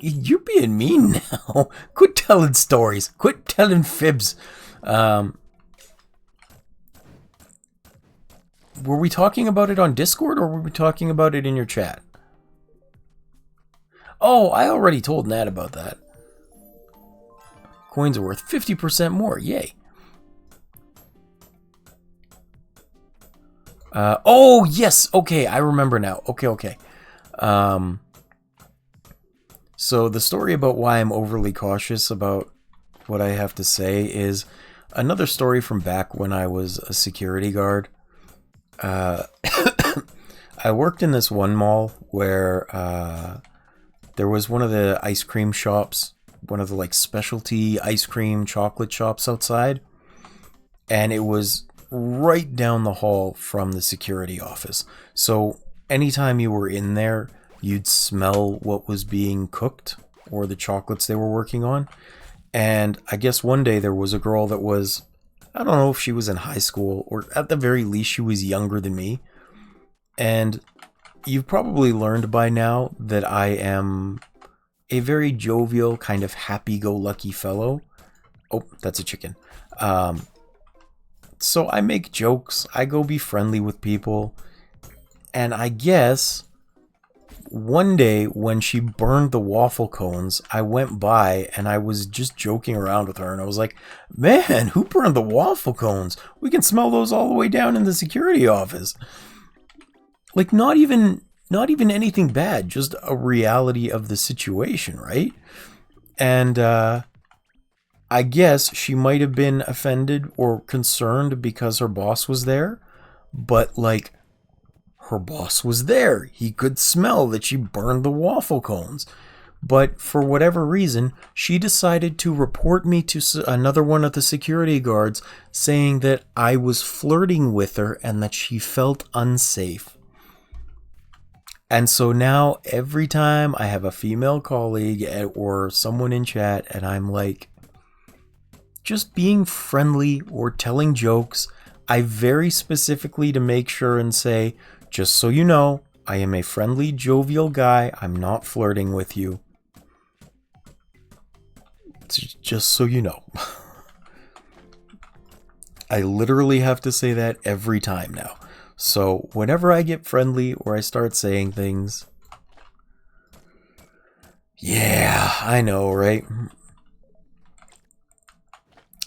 S1: You're being mean now. Quit telling stories. Quit telling fibs. Were we talking about it on Discord, or were we talking about it in your chat? Oh, I already told Nat about that. Coins are worth 50% more. Yay. Oh, yes. Okay, I remember now. Okay. So the story about why I'm overly cautious about what I have to say is another story from back when I was a security guard. I worked in this one mall where there was one of the ice cream shops, one of the like specialty ice cream chocolate shops outside, and it was right down the hall from the security office. So anytime you were in there, you'd smell what was being cooked or the chocolates they were working on. And I guess one day there was a girl that was, I don't know if she was in high school, or at the very least she was younger than me. And you've probably learned by now that I am a very jovial, kind of happy-go-lucky fellow. Oh, that's a chicken. So I make jokes, I go be friendly with people, and I guess one day when she burned the waffle cones, I went by and I was just joking around with her, and I was like, man, who burned the waffle cones? We can smell those all the way down in the security office. Like, not even anything bad, just a reality of the situation, right? And I guess she might have been offended or concerned because her boss was there, but like, her boss was there. He could smell that she burned the waffle cones. But for whatever reason, she decided to report me to another one of the security guards, saying that I was flirting with her and that she felt unsafe. And so now every time I have a female colleague or someone in chat and I'm like, just being friendly or telling jokes, I very specifically to make sure and say, just so you know, I am a friendly, jovial guy. I'm not flirting with you. Just so you know. I literally have to say that every time now. So whenever I get friendly or I start saying things, yeah, I know, right?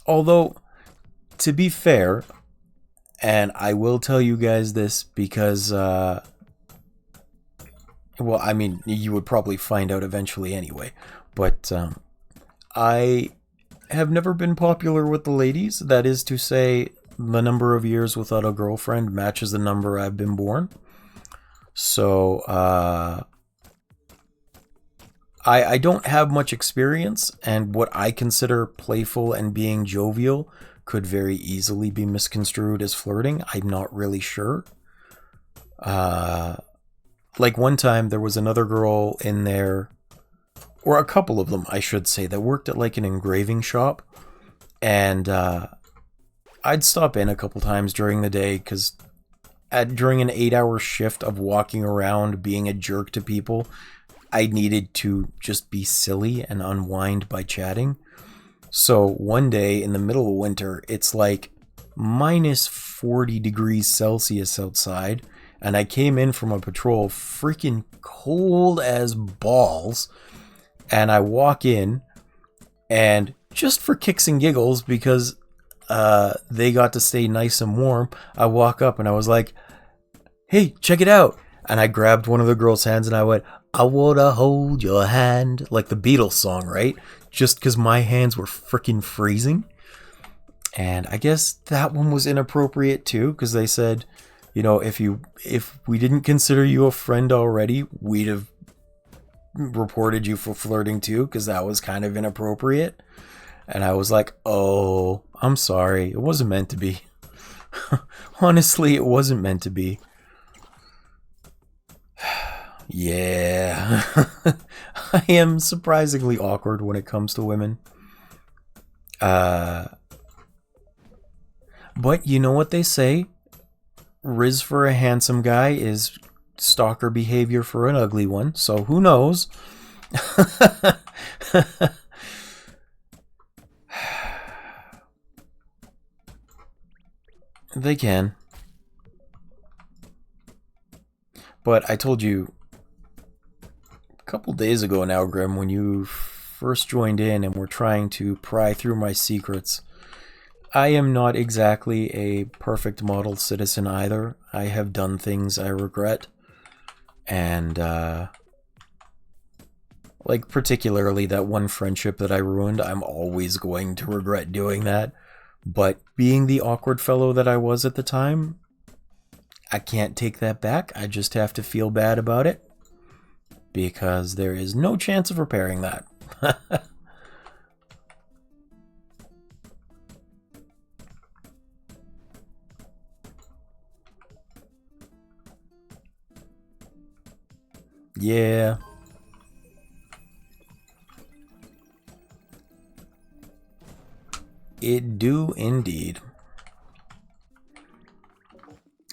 S1: Although, to be fair, and I will tell you guys this because, well, I mean, you would probably find out eventually anyway, but I have never been popular with the ladies. That is to say, the number of years without a girlfriend matches the number I've been born. So, I don't have much experience, and what I consider playful and being jovial could very easily be misconstrued as flirting. I'm not really sure. Like one time there was another girl in there, or a couple of them, I should say, that worked at like an engraving shop. And I'd stop in a couple times during the day because during an 8-hour shift of walking around being a jerk to people, I needed to just be silly and unwind by chatting. So one day in the middle of winter, it's like minus 40 degrees Celsius outside, and I came in from a patrol freaking cold as balls, and I walk in, and just for kicks and giggles, because they got to stay nice and warm, I walk up and I was like, hey, check it out. And I grabbed one of the girl's hands and I went, I wanna hold your hand. Like the Beatles song, right? Just because my hands were freaking freezing. And I guess that one was inappropriate too, because they said, you know, if we didn't consider you a friend already, we'd have reported you for flirting too, because that was kind of inappropriate. And I was like, oh, I'm sorry. It wasn't meant to be. Honestly, it wasn't meant to be. Yeah. I am surprisingly awkward when it comes to women. But you know what they say? Riz for a handsome guy is stalker behavior for an ugly one. So who knows? They can. But I told you a couple days ago now, Grim, when you first joined in and were trying to pry through my secrets, I am not exactly a perfect model citizen either. I have done things I regret. And, like particularly that one friendship that I ruined, I'm always going to regret doing that. But being the awkward fellow that I was at the time, I can't take that back. I just have to feel bad about it. Because there is no chance of repairing that. Yeah. It do indeed.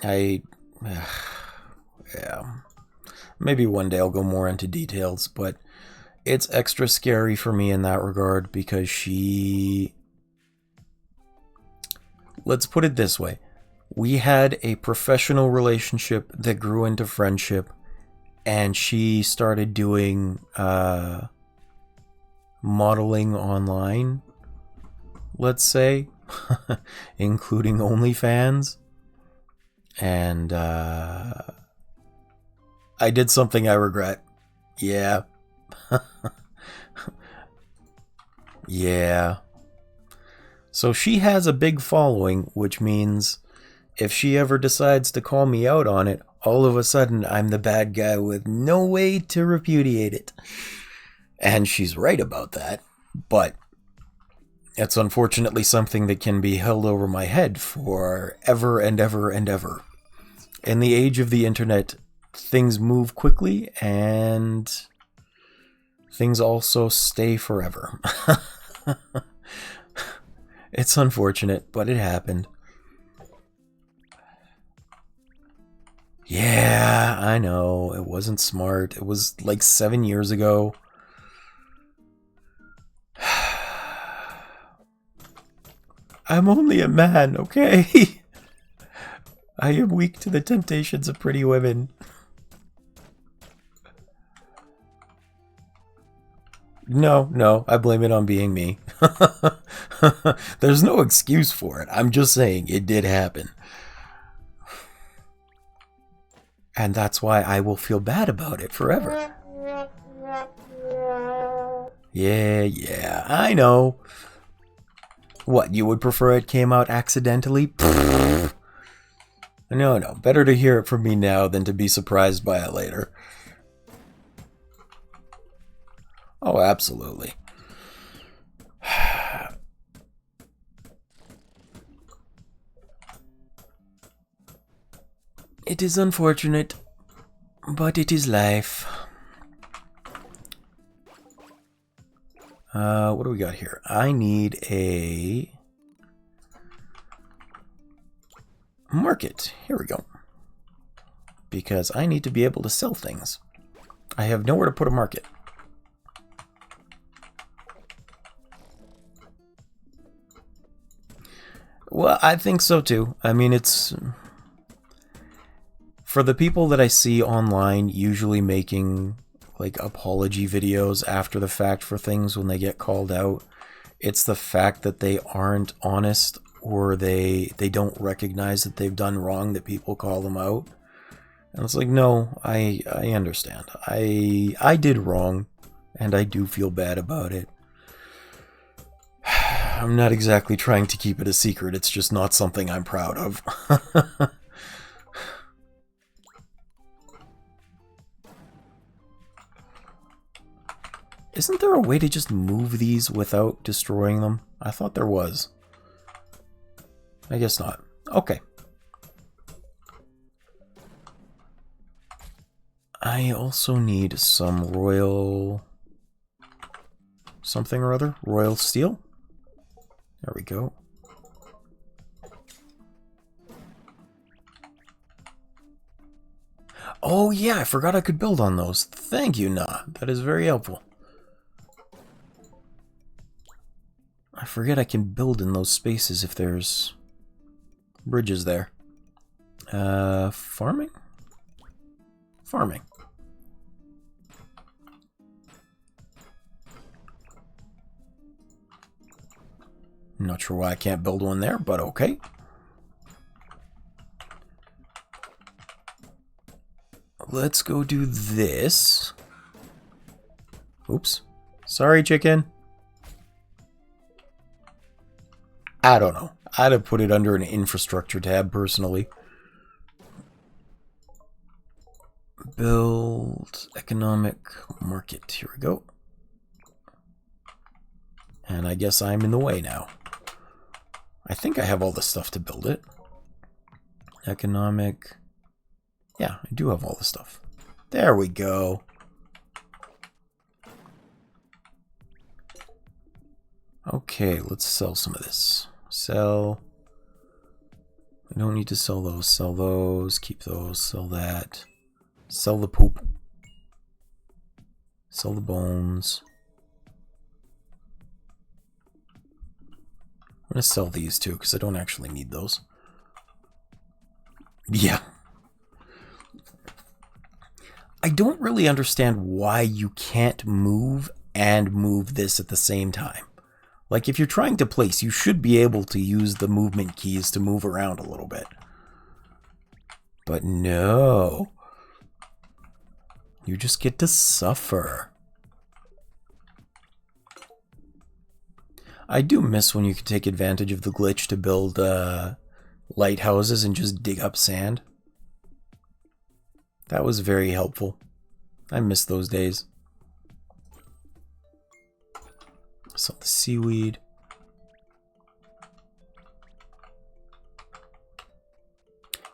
S1: Yeah. Maybe one day I'll go more into details, but it's extra scary for me in that regard because let's put it this way. We had a professional relationship that grew into friendship, and she started doing modeling online, let's say, including OnlyFans. And I did something I regret. Yeah. Yeah. So she has a big following, which means if she ever decides to call me out on it, all of a sudden I'm the bad guy with no way to repudiate it. And she's right about that. But it's unfortunately something that can be held over my head for ever and ever and ever. In the age of the internet, things move quickly and things also stay forever. It's unfortunate, but it happened. Yeah, I know. It wasn't smart. It was like 7 years ago. I'm only a man, okay? I am weak to the temptations of pretty women. No, I blame it on being me. There's no excuse for it. I'm just saying it did happen. And that's why I will feel bad about it forever. Yeah, I know. What, you would prefer it came out accidentally? No, better to hear it from me now than to be surprised by it later. Oh, absolutely. It is unfortunate, but it is life. What do we got here? I need a market. Here we go. Because I need to be able to sell things. I have nowhere to put a market. Well, I think so too. I mean, it's... For the people that I see online usually making like apology videos after the fact for things when they get called out, it's the fact that they aren't honest or they don't recognize that they've done wrong that people call them out. And it's like, no, I understand. I did wrong and I do feel bad about it. I'm not exactly trying to keep it a secret, it's just not something I'm proud of. Isn't there a way to just move these without destroying them? I thought there was. I guess not. Okay. I also need some royal... something or other. Royal steel. There we go. Oh yeah, I forgot I could build on those. Thank you, Nah. That is very helpful. I forget I can build in those spaces if there's bridges there. Farming? Farming. Not sure why I can't build one there, but okay. Let's go do this. Oops. Sorry, chicken. I don't know. I'd have put it under an infrastructure tab, personally. Build economic market. Here we go. And I guess I'm in the way now. I think I have all the stuff to build it. Economic... Yeah, I do have all the stuff. There we go. Okay, let's sell some of this. Sell. We don't need to sell those. Sell those. Keep those. Sell that. Sell the poop. Sell the bones. I'm going to sell these too, because I don't actually need those. Yeah. I don't really understand why you can't move and move this at the same time. Like, if you're trying to place, you should be able to use the movement keys to move around a little bit. But no. You just get to suffer. I do miss when you could take advantage of the glitch to build lighthouses and just dig up sand. That was very helpful. I miss those days. Sell the seaweed.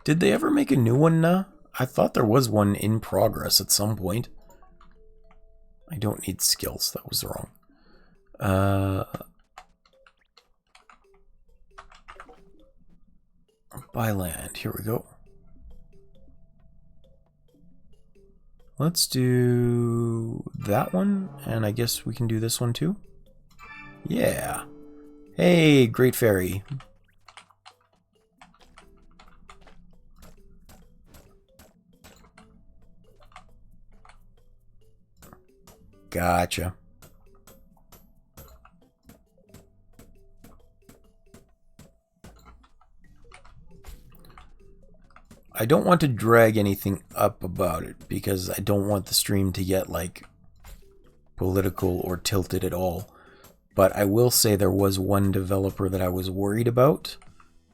S1: Did they ever make a new one now? I thought there was one in progress at some point. I don't need skills. That was wrong. Buy land. Here we go. Let's do that one, and I guess we can do this one too. Yeah. Hey, Great Fairy. Gotcha. I don't want to drag anything up about it because I don't want the stream to get like political or tilted at all. But I will say there was one developer that I was worried about.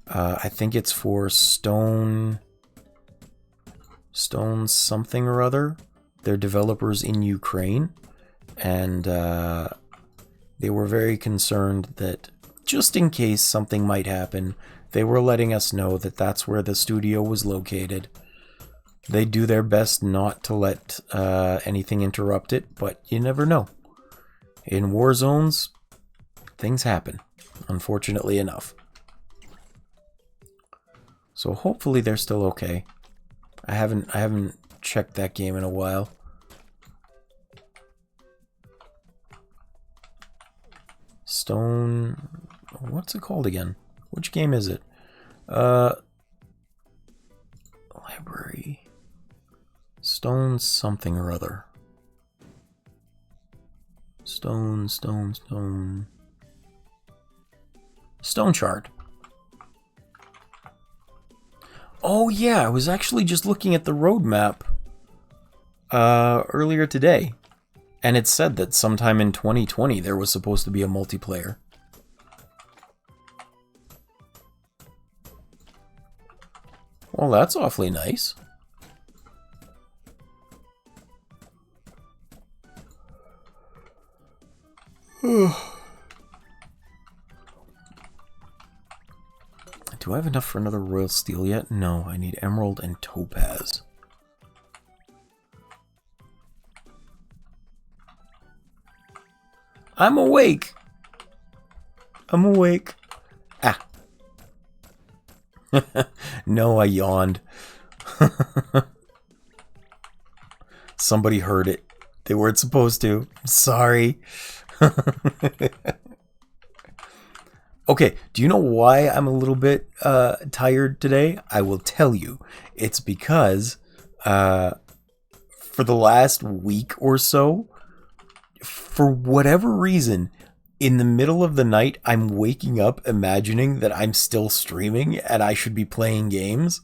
S1: I think it's for Stone something or other. They're developers in Ukraine. And they were very concerned that just in case something might happen, they were letting us know that that's where the studio was located. They do their best not to let anything interrupt it, but you never know. In war zones, things happen, unfortunately enough. So hopefully they're still okay. I haven't checked that game in a while. Stone... What's it called again? Which game is it? Library... Stone something or other. Stone Shard. Oh yeah, I was actually just looking at the roadmap earlier today. And it said that sometime in 2020 there was supposed to be a multiplayer. Well, that's awfully nice. Do I have enough for another royal steel yet? No, I need emerald and topaz. I'm awake! I'm awake. Ah. No, I yawned. Somebody heard it. They weren't supposed to. Sorry. Okay, do you know why I'm a little bit tired today? I will tell you. It's because for the last week or so, for whatever reason, in the middle of the night, I'm waking up imagining that I'm still streaming and I should be playing games,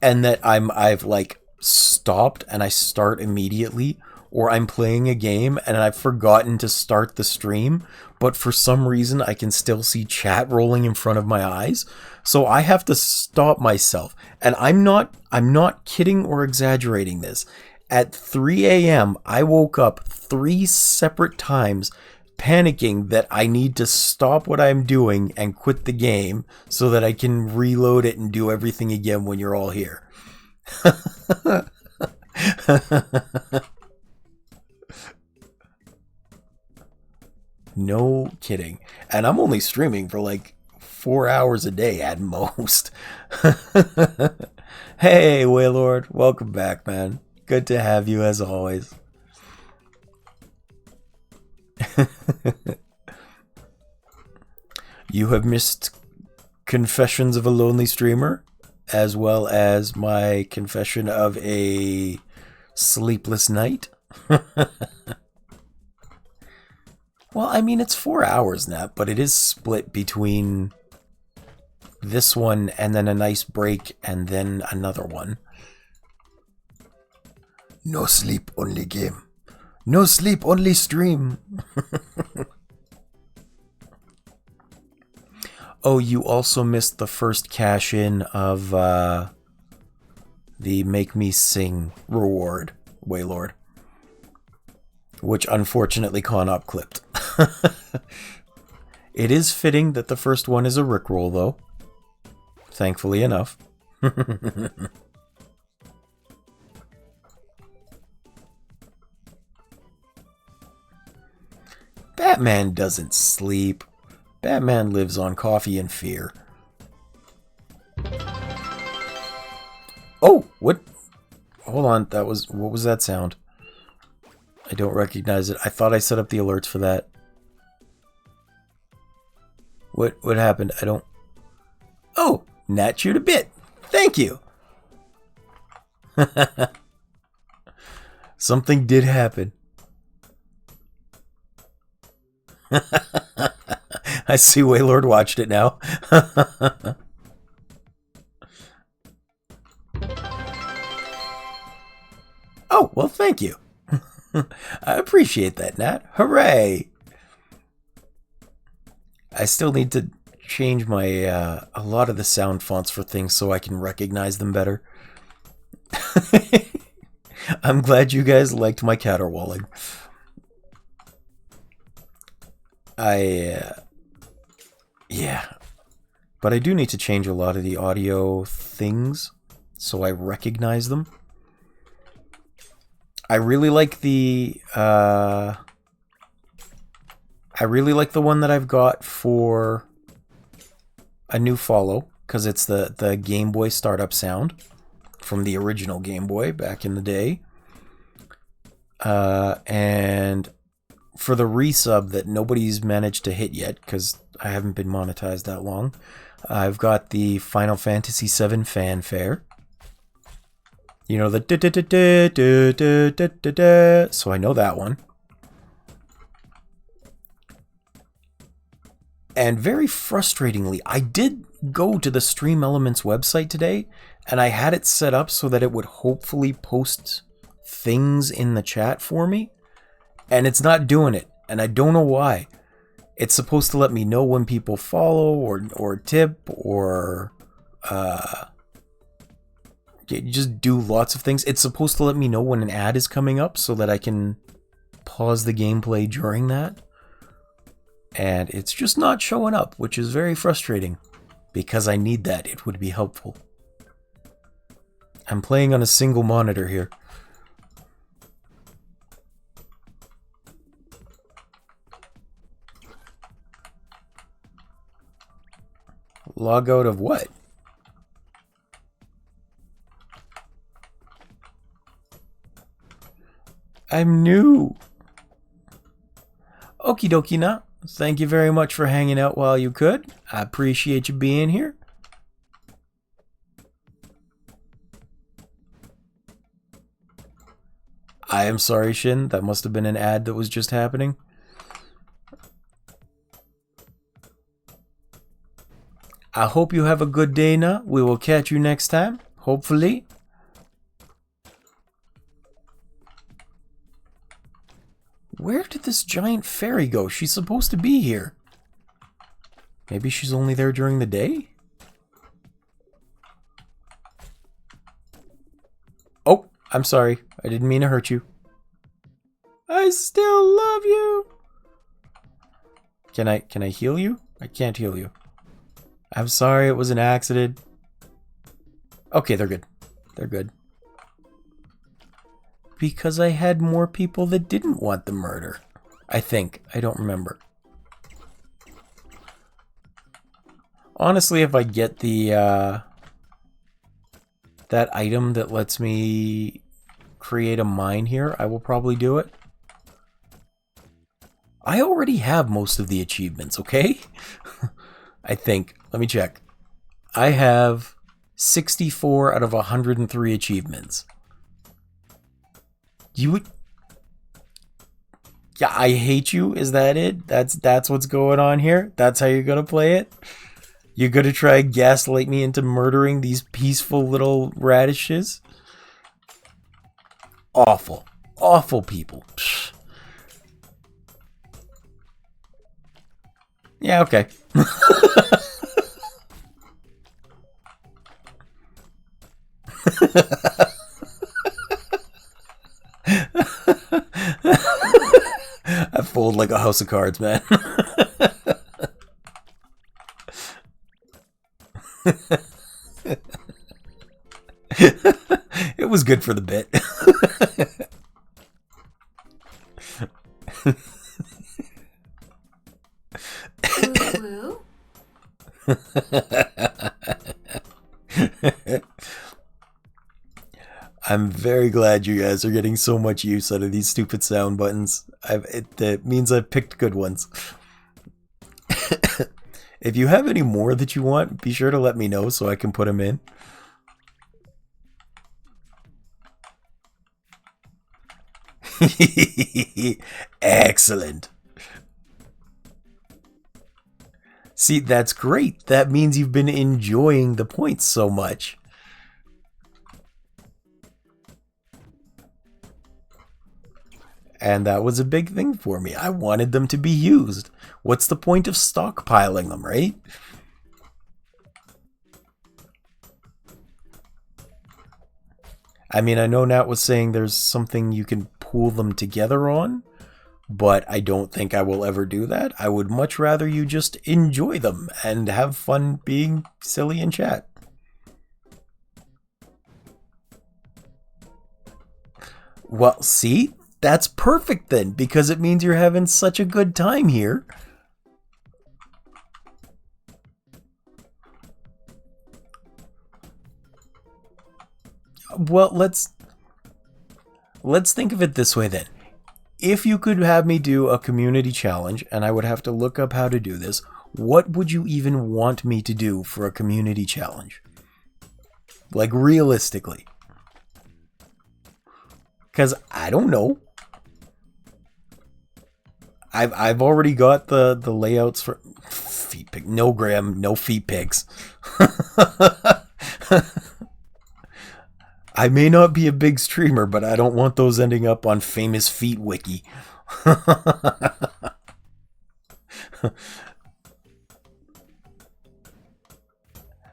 S1: and that I've like stopped and I start immediately, or I'm playing a game and I've forgotten to start the stream, but for some reason I can still see chat rolling in front of my eyes. So I have to stop myself. And I'm not kidding or exaggerating this. At 3 a.m., I woke up 3 separate times panicking that I need to stop what I'm doing and quit the game so that I can reload it and do everything again when you're all here. No kidding. And I'm only streaming for like 4 hours a day at most. Hey, Waylord. Welcome back, man. Good to have you as always. You have missed Confessions of a Lonely Streamer, as well as my confession of a sleepless night. Well, I mean, it's 4 hours now, but it is split between this one and then a nice break and then another one. No sleep, only game. No sleep, only stream. Oh, you also missed the first cash-in of the Make Me Sing reward, Waylord. Which unfortunately Con-Op clipped. It is fitting that the first one is a Rickroll, though. Thankfully enough. Batman doesn't sleep. Batman lives on coffee and fear. Oh, what? Hold on, what was that sound? I don't recognize it. I thought I set up the alerts for that. What happened? I don't... Oh, Nat chewed a bit. Thank you. Something did happen. I see Waylord watched it now. Oh, well, thank you. I appreciate that, Nat. Hooray! I still need to change my a lot of the sound fonts for things so I can recognize them better. I'm glad you guys liked my caterwauling. Yeah. But I do need to change a lot of the audio things so I recognize them. I really like the one that I've got for a new follow, because it's the Game Boy startup sound from the original Game Boy back in the day. And for the resub that nobody's managed to hit yet, because I haven't been monetized that long, I've got the Final Fantasy VII fanfare. You know, the da-da-da-da-da-da-da-da. So I know that one. And very frustratingly, I did go to the Stream Elements website today, and I had it set up so that it would hopefully post things in the chat for me, and it's not doing it, and I don't know why. It's supposed to let me know when people follow or tip or just do lots of things. It's supposed to let me know when an ad is coming up so that I can pause the gameplay during that. And it's just not showing up, which is very frustrating because I need that. It would be helpful. I'm playing on a single monitor here. Log out of what? I'm new. Okie dokie na. Thank you very much for hanging out while you could. I appreciate you being here. I am sorry, Shin. That must have been an ad that was just happening. I hope you have a good day now. We will catch you next time, hopefully. Where did this giant fairy go? She's supposed to be here. Maybe she's only there during the day? Oh, I'm sorry. I didn't mean to hurt you. I still love you. Can I heal you? I can't heal you. I'm sorry, it was an accident. Okay, they're good. They're good. Because I had more people that didn't want the murder. I think. I don't remember. Honestly, if I get the that item that lets me create a mine here, I will probably do it. I already have most of the achievements, okay? I think. Let me check. I have 64 out of 103 achievements. You would... Yeah, I hate you. Is that it? That's what's going on here? That's how you're gonna play it? You're gonna try and gaslight me into murdering these peaceful little radishes? Awful. Awful people. Psh. Yeah, okay. I fold like a house of cards, man. It was good for the bit.
S2: Woo woo.
S1: I'm very glad you guys are getting so much use out of these stupid sound buttons. It means I've picked good ones. If you have any more that you want, be sure to let me know so I can put them in. Excellent. See, that's great. That means you've been enjoying the points so much. And that was a big thing for me. I wanted them to be used. What's the point of stockpiling them, right? I mean, I know Nat was saying there's something you can pool them together on, but I don't think I will ever do that. I would much rather you just enjoy them and have fun being silly in chat. Well, see? That's perfect then, because it means you're having such a good time here. Well, let's think of it this way then. If you could have me do a community challenge, and I would have to look up how to do this, what would you even want me to do for a community challenge? Like, realistically. Because I don't know. I've already got the layouts for feet pic. No, Graham, no feet pics. I may not be a big streamer, but I don't want those ending up on Famous Feet Wiki.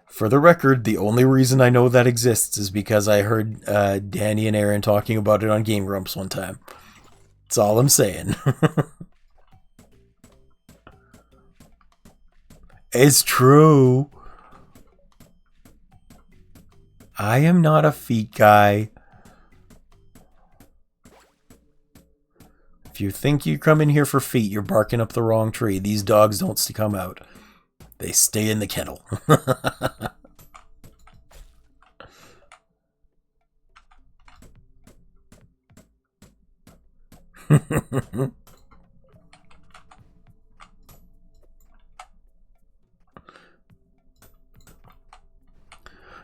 S1: For the record, the only reason I know that exists is because I heard Danny and Aaron talking about it on Game Grumps one time. That's all I'm saying. It's true. I am not a feet guy. If you think you come in here for feet, you're barking up the wrong tree. These dogs don't come out. They stay in the kennel.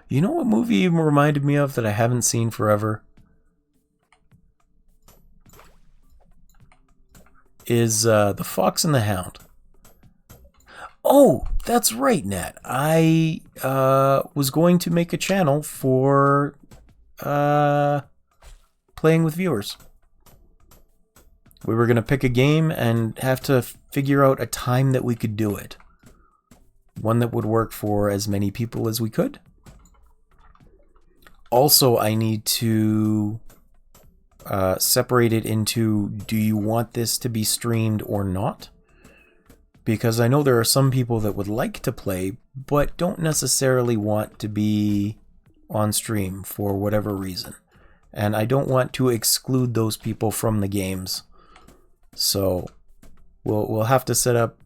S1: You know what movie even reminded me of that I haven't seen forever? Is The Fox and the Hound. Oh, that's right, Nat. I was going to make a channel for playing with viewers. We were going to pick a game and have to figure out a time that we could do it. One that would work for as many people as we could. Also, I need to separate it into, do you want this to be streamed or not? Because I know there are some people that would like to play, but don't necessarily want to be on stream for whatever reason. And I don't want to exclude those people from the games. So we'll have to set up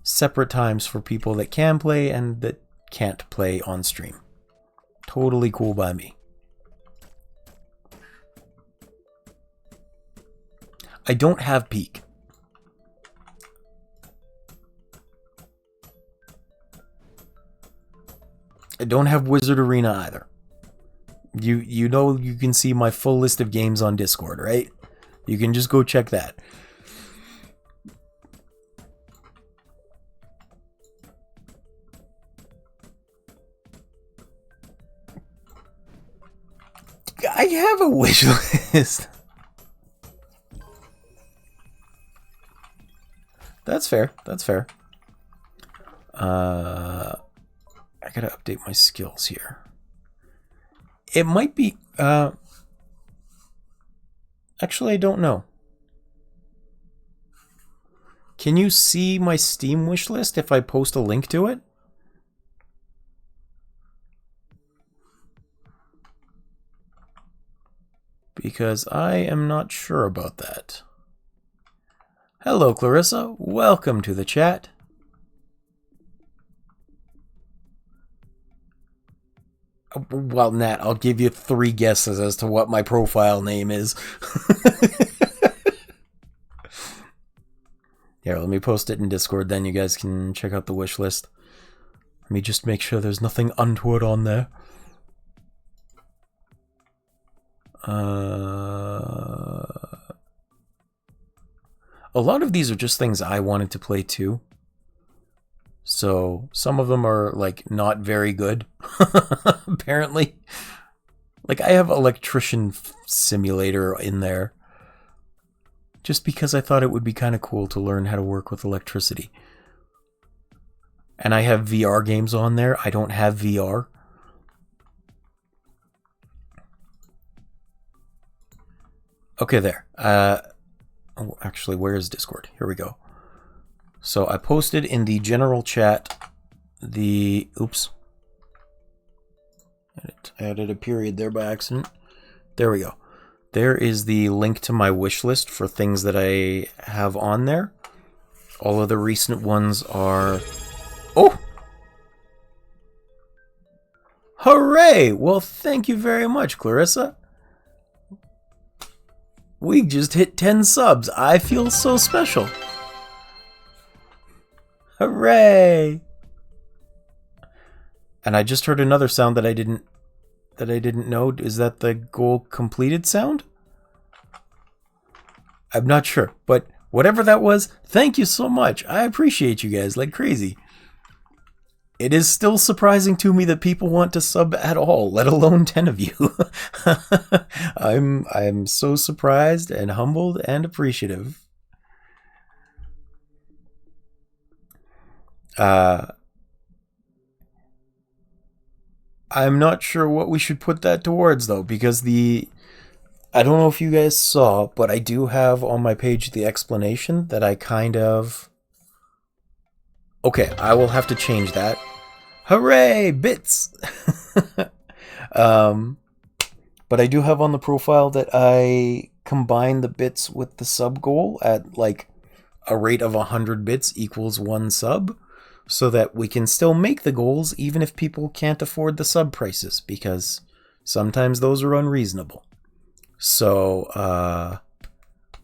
S1: separate times for people that can play and that can't play on stream. Totally cool by me. I don't have Peak. I don't have Wizard Arena either. You know you can see my full list of games on Discord, right? You can just go check that. I have a wish list. That's fair. That's fair. I gotta update my skills here. It might be... actually, I don't know. Can you see my Steam wish list if I post a link to it? Because I am not sure about that. Hello, Clarissa. Welcome to the chat. Well, Nat, I'll give you 3 guesses as to what my profile name is. Here, let me post it in Discord, then you guys can check out the wish list. Let me just make sure there's nothing untoward on there. A lot of these are just things I wanted to play too. So some of them are like not very good, apparently. Like I have Electrician Simulator in there. Just because I thought it would be kind of cool to learn how to work with electricity. And I have VR games on there. I don't have VR. Okay, there. Oh, actually, where is Discord? Here we go. So I posted in the general chat the... Oops. I added a period there by accident. There we go. there is the link to my wish list for things that I have on there. All of the recent ones are... Oh! Hooray! Well, thank you very much, Clarissa. We just hit 10 subs. I feel so special. Hooray! And I just heard another sound that I didn't know. Is that the goal completed sound? I'm not sure, but whatever that was, thank you so much. I appreciate you guys like crazy. It is still surprising to me that people want to sub at all, let alone 10 of you. I'm so surprised and humbled and appreciative. I'm not sure what we should put that towards, though, because I don't know if you guys saw, but I do have on my page the explanation that I kind of... Okay, I will have to change that. Hooray! Bits! But I do have on the profile that I combine the bits with the sub goal at, like, a rate of 100 bits equals 1 sub, so that we can still make the goals even if people can't afford the sub prices, because sometimes those are unreasonable. So,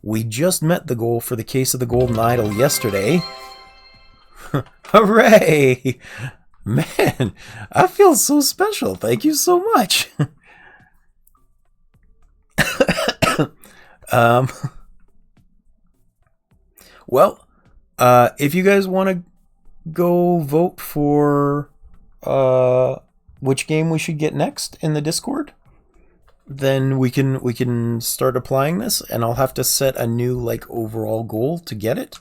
S1: we just met the goal for the case of the Golden Idol yesterday. Hooray! Man, I feel so special. Thank you so much. Well, if you guys want to go vote for which game we should get next in the Discord, then we can start applying this, and I'll have to set a new like overall goal to get it.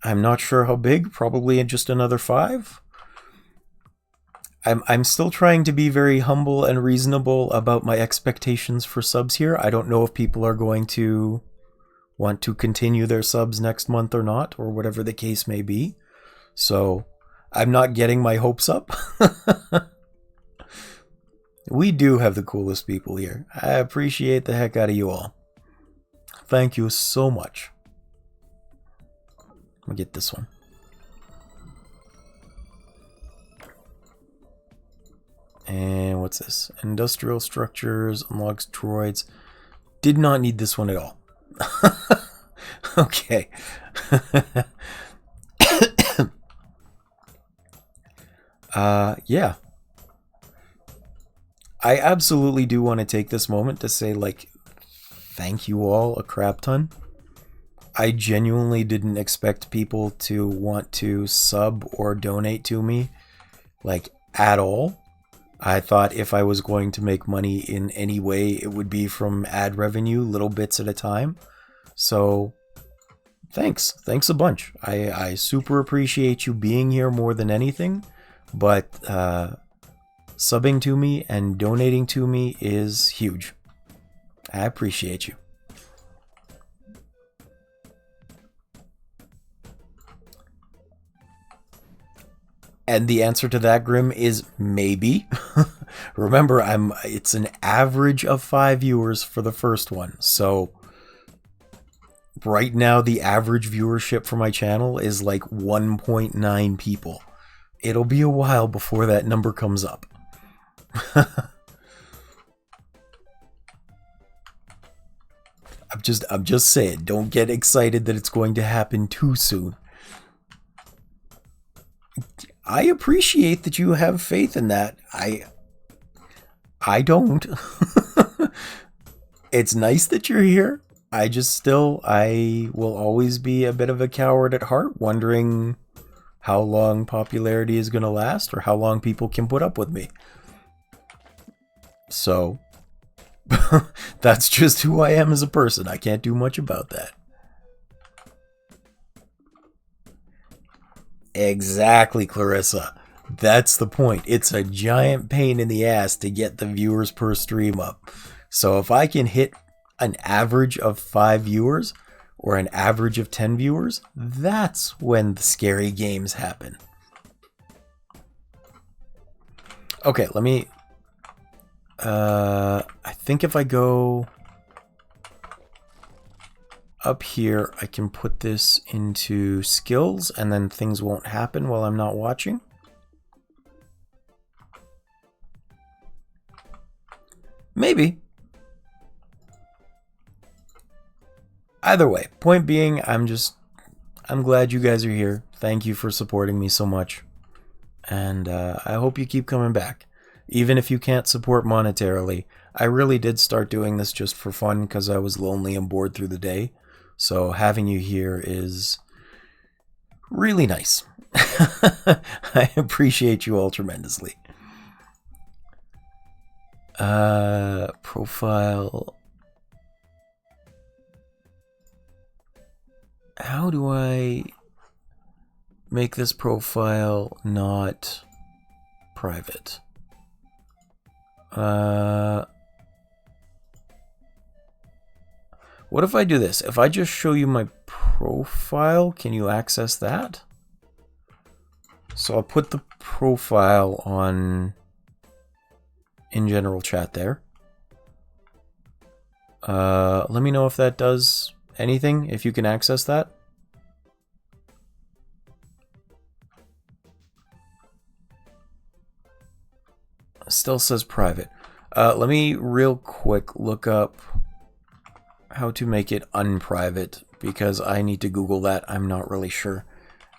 S1: I'm not sure how big, probably just another 5. I'm still trying to be very humble and reasonable about my expectations for subs here. I don't know if people are going to want to continue their subs next month or not, or whatever the case may be. So I'm not getting my hopes up. We do have the coolest people here. I appreciate the heck out of you all. Thank you so much. Let me get this one. And what's this? Industrial structures, unlocks droids. Did not need this one at all. Okay. Yeah. I absolutely do want to take this moment to say, like, thank you all a crap ton. I genuinely didn't expect people to want to sub or donate to me, like, at all. I thought if I was going to make money in any way, it would be from ad revenue, little bits at a time. So, thanks. Thanks a bunch. I super appreciate you being here more than anything, but subbing to me and donating to me is huge. I appreciate you. And the answer to that, Grim, is maybe. Remember, it's an average of 5 viewers for the first one. So right now, the average viewership for my channel is like 1.9 people. It'll be a while before that number comes up. I'm just saying, don't get excited that it's going to happen too soon. I appreciate that you have faith in that. I don't. It's nice that you're here. I will always be a bit of a coward at heart, wondering how long popularity is going to last or how long people can put up with me. So, that's just who I am as a person. I can't do much about that. Exactly, Clarissa. That's the point. It's a giant pain in the ass to get the viewers per stream up. So if I can hit an average of 5 viewers or an average of 10 viewers, that's when the scary games happen. Okay, let me... I think if I go up here, I can put this into skills, and then things won't happen while I'm not watching. Maybe. Either way, point being, I'm glad you guys are here. Thank you for supporting me so much. And I hope you keep coming back. Even if you can't support monetarily. I really did start doing this just for fun because I was lonely and bored through the day. So having you here is really nice. I appreciate you all tremendously. Profile. How do I make this profile not private? What if I do this? If I just show you my profile, can you access that? So I'll put the profile on in general chat there. Let me know if that does anything, if you can access that. Still says private. Let me real quick look up how to make it unprivate, because I need to Google that. I'm not really sure.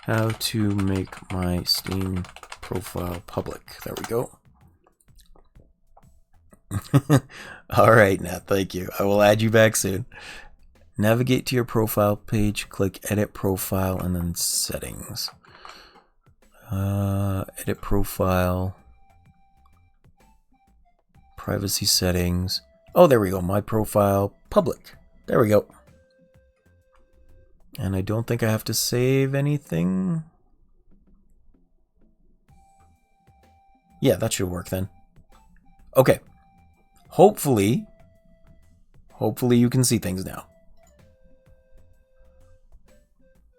S1: How to make my Steam profile public. There we go. Alright, Nat, thank you. I will add you back soon. Navigate to your profile page, click edit profile, and then settings. Edit profile. Privacy settings. Oh, there we go. My profile public. There we go. And I don't think I have to save anything. Yeah, that should work then. Okay. Hopefully you can see things now.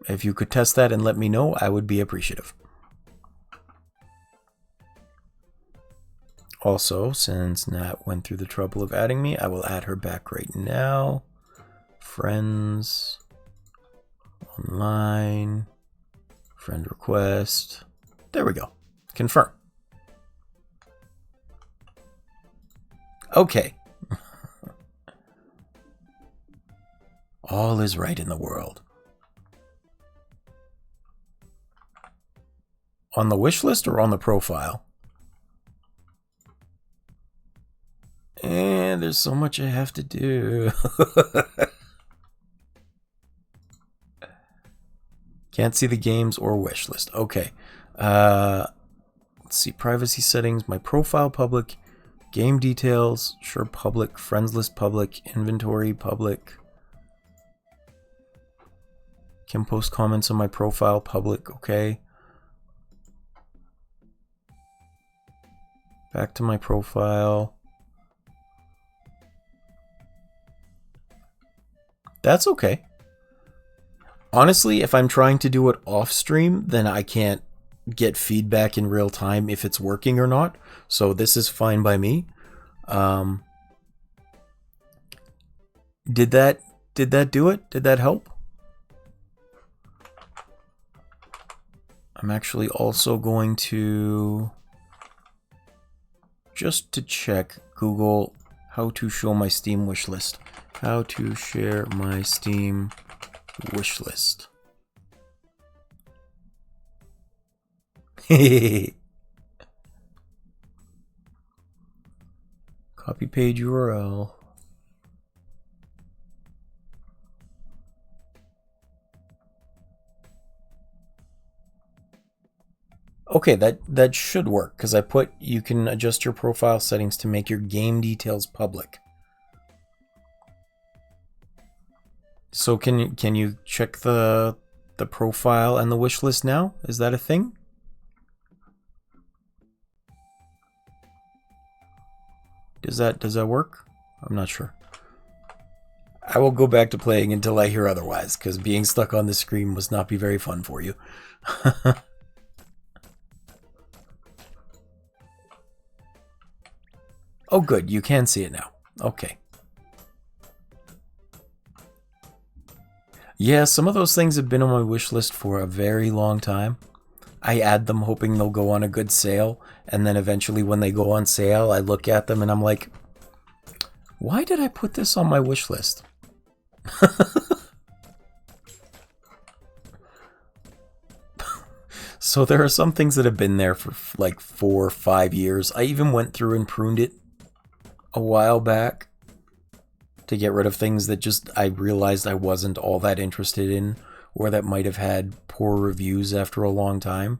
S1: If you could test that and let me know, I would be appreciative. Also, since Nat went through the trouble of adding me, I will add her back right now. Friends, online, friend request. There we go. Confirm. Okay. All is right in the world. On the wish list or on the profile? And there's so much I have to do. Can't see the games or wish list. Okay. Let's see. Privacy settings. My profile public. Game details. Sure, public. Friends list public. Inventory public. Can post comments on my profile public. Okay. Back to my profile. That's okay. Honestly, if I'm trying to do it off stream, then I can't get feedback in real time if it's working or not. So this is fine by me. Did that do it? Did that help? I'm actually also going to, just to check, Google how to show my Steam wish list. How to share my Steam wish list. Copy page URL. Okay, that should work, because I put you can adjust your profile settings to make your game details public. So can you check the profile and the wish list now? Is that a thing? Does that work? I'm not sure. I will go back to playing until I hear otherwise, because being stuck on the screen must not be very fun for you. Oh good, you can see it now. Okay. Yeah, some of those things have been on my wish list for a very long time. I add them hoping they'll go on a good sale, and then eventually when they go on sale, I look at them and I'm like, why did I put this on my wish list? So there are some things that have been there for like 4 or 5 years. I even went through and pruned it a while back to get rid of things that just I realized I wasn't all that interested in, or that might have had poor reviews after a long time.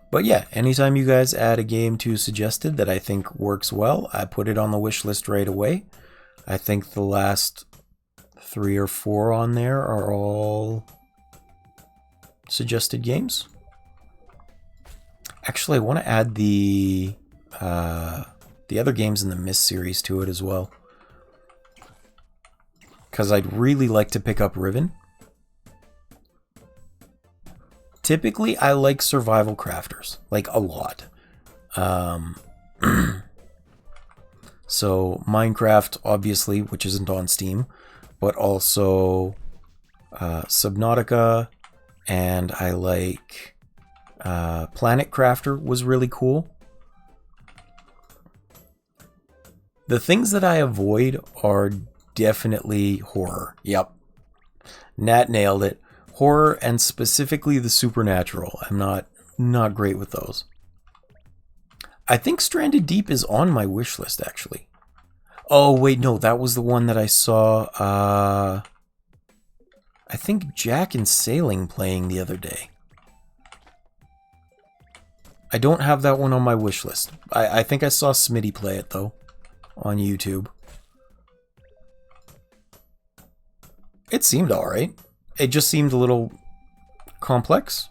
S1: But yeah, anytime you guys add a game to suggested that I think works well, I put it on the wish list right away. I think the last 3 or 4 on there are all suggested games. Actually, I want to add the other games in the Myst series to it as well, because I'd really like to pick up Riven. Typically, I like survival crafters, like a lot. So Minecraft, obviously, which isn't on Steam, but also Subnautica, and I like Planet Crafter was really cool. The things that I avoid are definitely horror. Yep. Nat nailed it. Horror, and specifically the supernatural. I'm not great with those. I think Stranded Deep is on my wish list, actually. Oh, wait, no, that was the one that I saw, I think Jack and Sailing playing the other day. I don't have that one on my wish list. I think I saw Smitty play it, though, on YouTube. It seemed alright. It just seemed a little complex.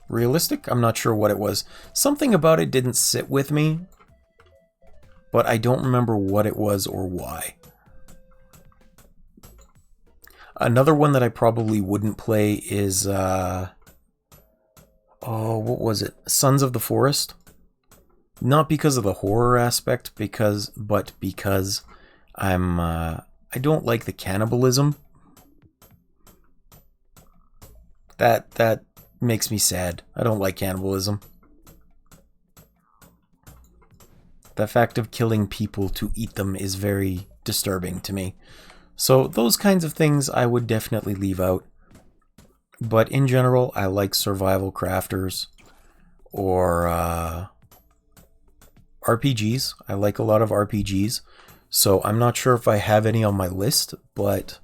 S1: Realistic? I'm not sure what it was. Something about it didn't sit with me, but I don't remember what it was or why. Another one that I probably wouldn't play is, oh, what was it? Sons of the Forest. Not because of the horror aspect, but because I don't like the cannibalism. That makes me sad. I don't like cannibalism. The fact of killing people to eat them is very disturbing to me. So those kinds of things I would definitely leave out. But in general, I like survival crafters or RPGs. I like a lot of RPGs. So I'm not sure if I have any on my list, but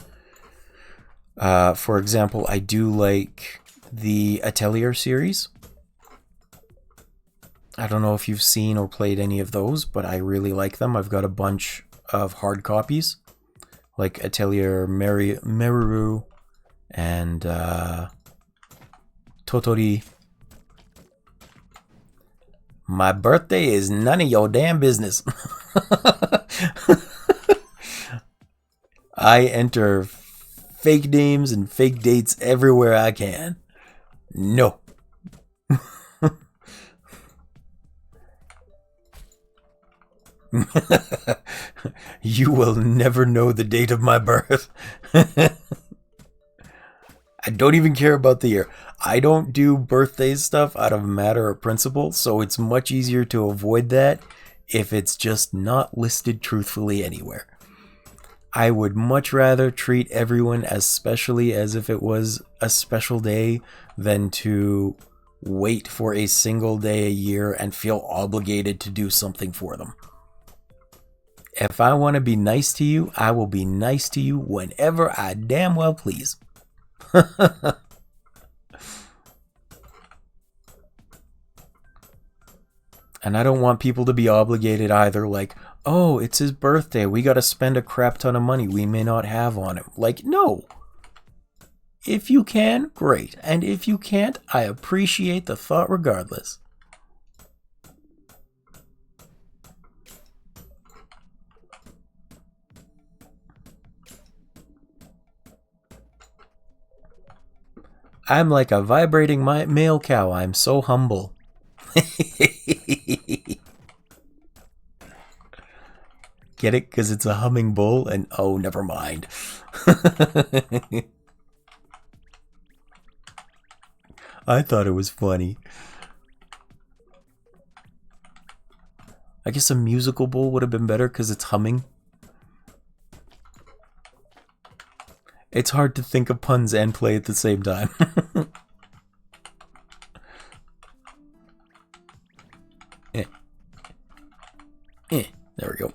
S1: for example, I do like the Atelier series. I don't know if you've seen or played any of those, but I really like them. I've got a bunch of hard copies, like Atelier Meru and Totori. My birthday is none of your damn business. I enter fake names and fake dates everywhere I can. No. You will never know the date of my birth. I don't even care about the year. I don't do birthday stuff out of a matter of principle, so it's much easier to avoid that if it's just not listed truthfully anywhere. I would much rather treat everyone as specially as if it was a special day than to wait for a single day a year and feel obligated to do something for them. If I want to be nice to you, I will be nice to you whenever I damn well please. And I don't want people to be obligated either, like, oh, it's his birthday, we gotta spend a crap ton of money we may not have on him. Like, no. If you can, great. And if you can't, I appreciate the thought regardless. I'm like a vibrating male cow. I'm so humble. Get it? Because it's a humming bull and oh, never mind. I thought it was funny. I guess a musical bull would have been better because it's humming. It's hard to think of puns and play at the same time. There we go.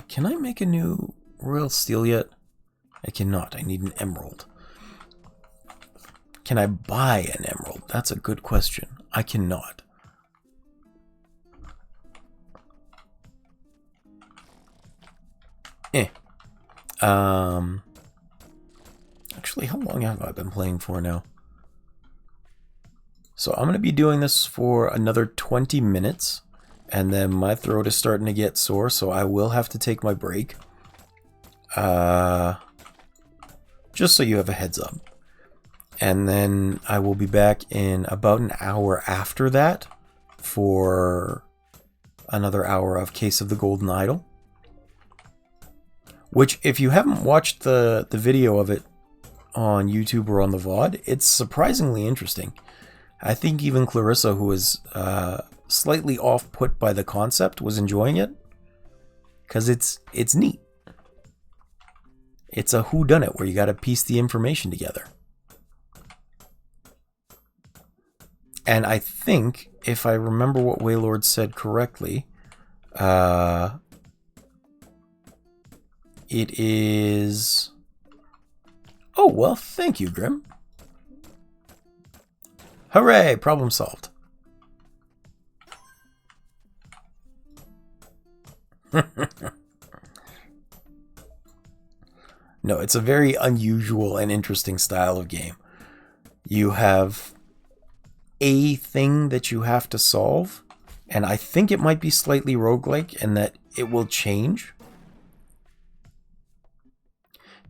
S1: Can I make a new royal steel yet? I cannot. I need an emerald. Can I buy an emerald? That's a good question. I cannot. Actually, how long have I been playing for now? So I'm going to be doing this for another 20 minutes. And then my throat is starting to get sore, so I will have to take my break. Just so you have a heads up. And then I will be back in about an hour after that for another hour of Case of the Golden Idol. Which, if you haven't watched the video of it on YouTube or on the VOD, it's surprisingly interesting. I think even Clarissa, who was slightly off-put by the concept, was enjoying it. Because it's neat. It's a whodunit where you got to piece the information together. And I think, if I remember what Waylord said correctly, it is... Oh, well, thank you, Grim. Hooray! Problem solved. No, it's a very unusual and interesting style of game. You have a thing that you have to solve, and I think it might be slightly roguelike in that it will change.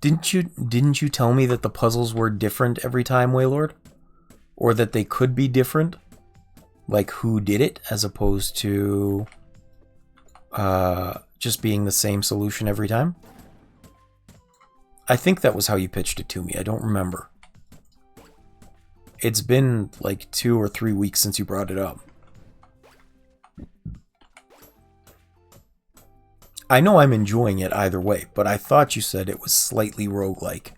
S1: Didn't you tell me that the puzzles were different every time, Waylord? Or that they could be different? Like who did it, as opposed to just being the same solution every time? I think that was how you pitched it to me. I don't remember. It's been like 2 or 3 weeks since you brought it up. I know I'm enjoying it either way, but I thought you said it was slightly roguelike.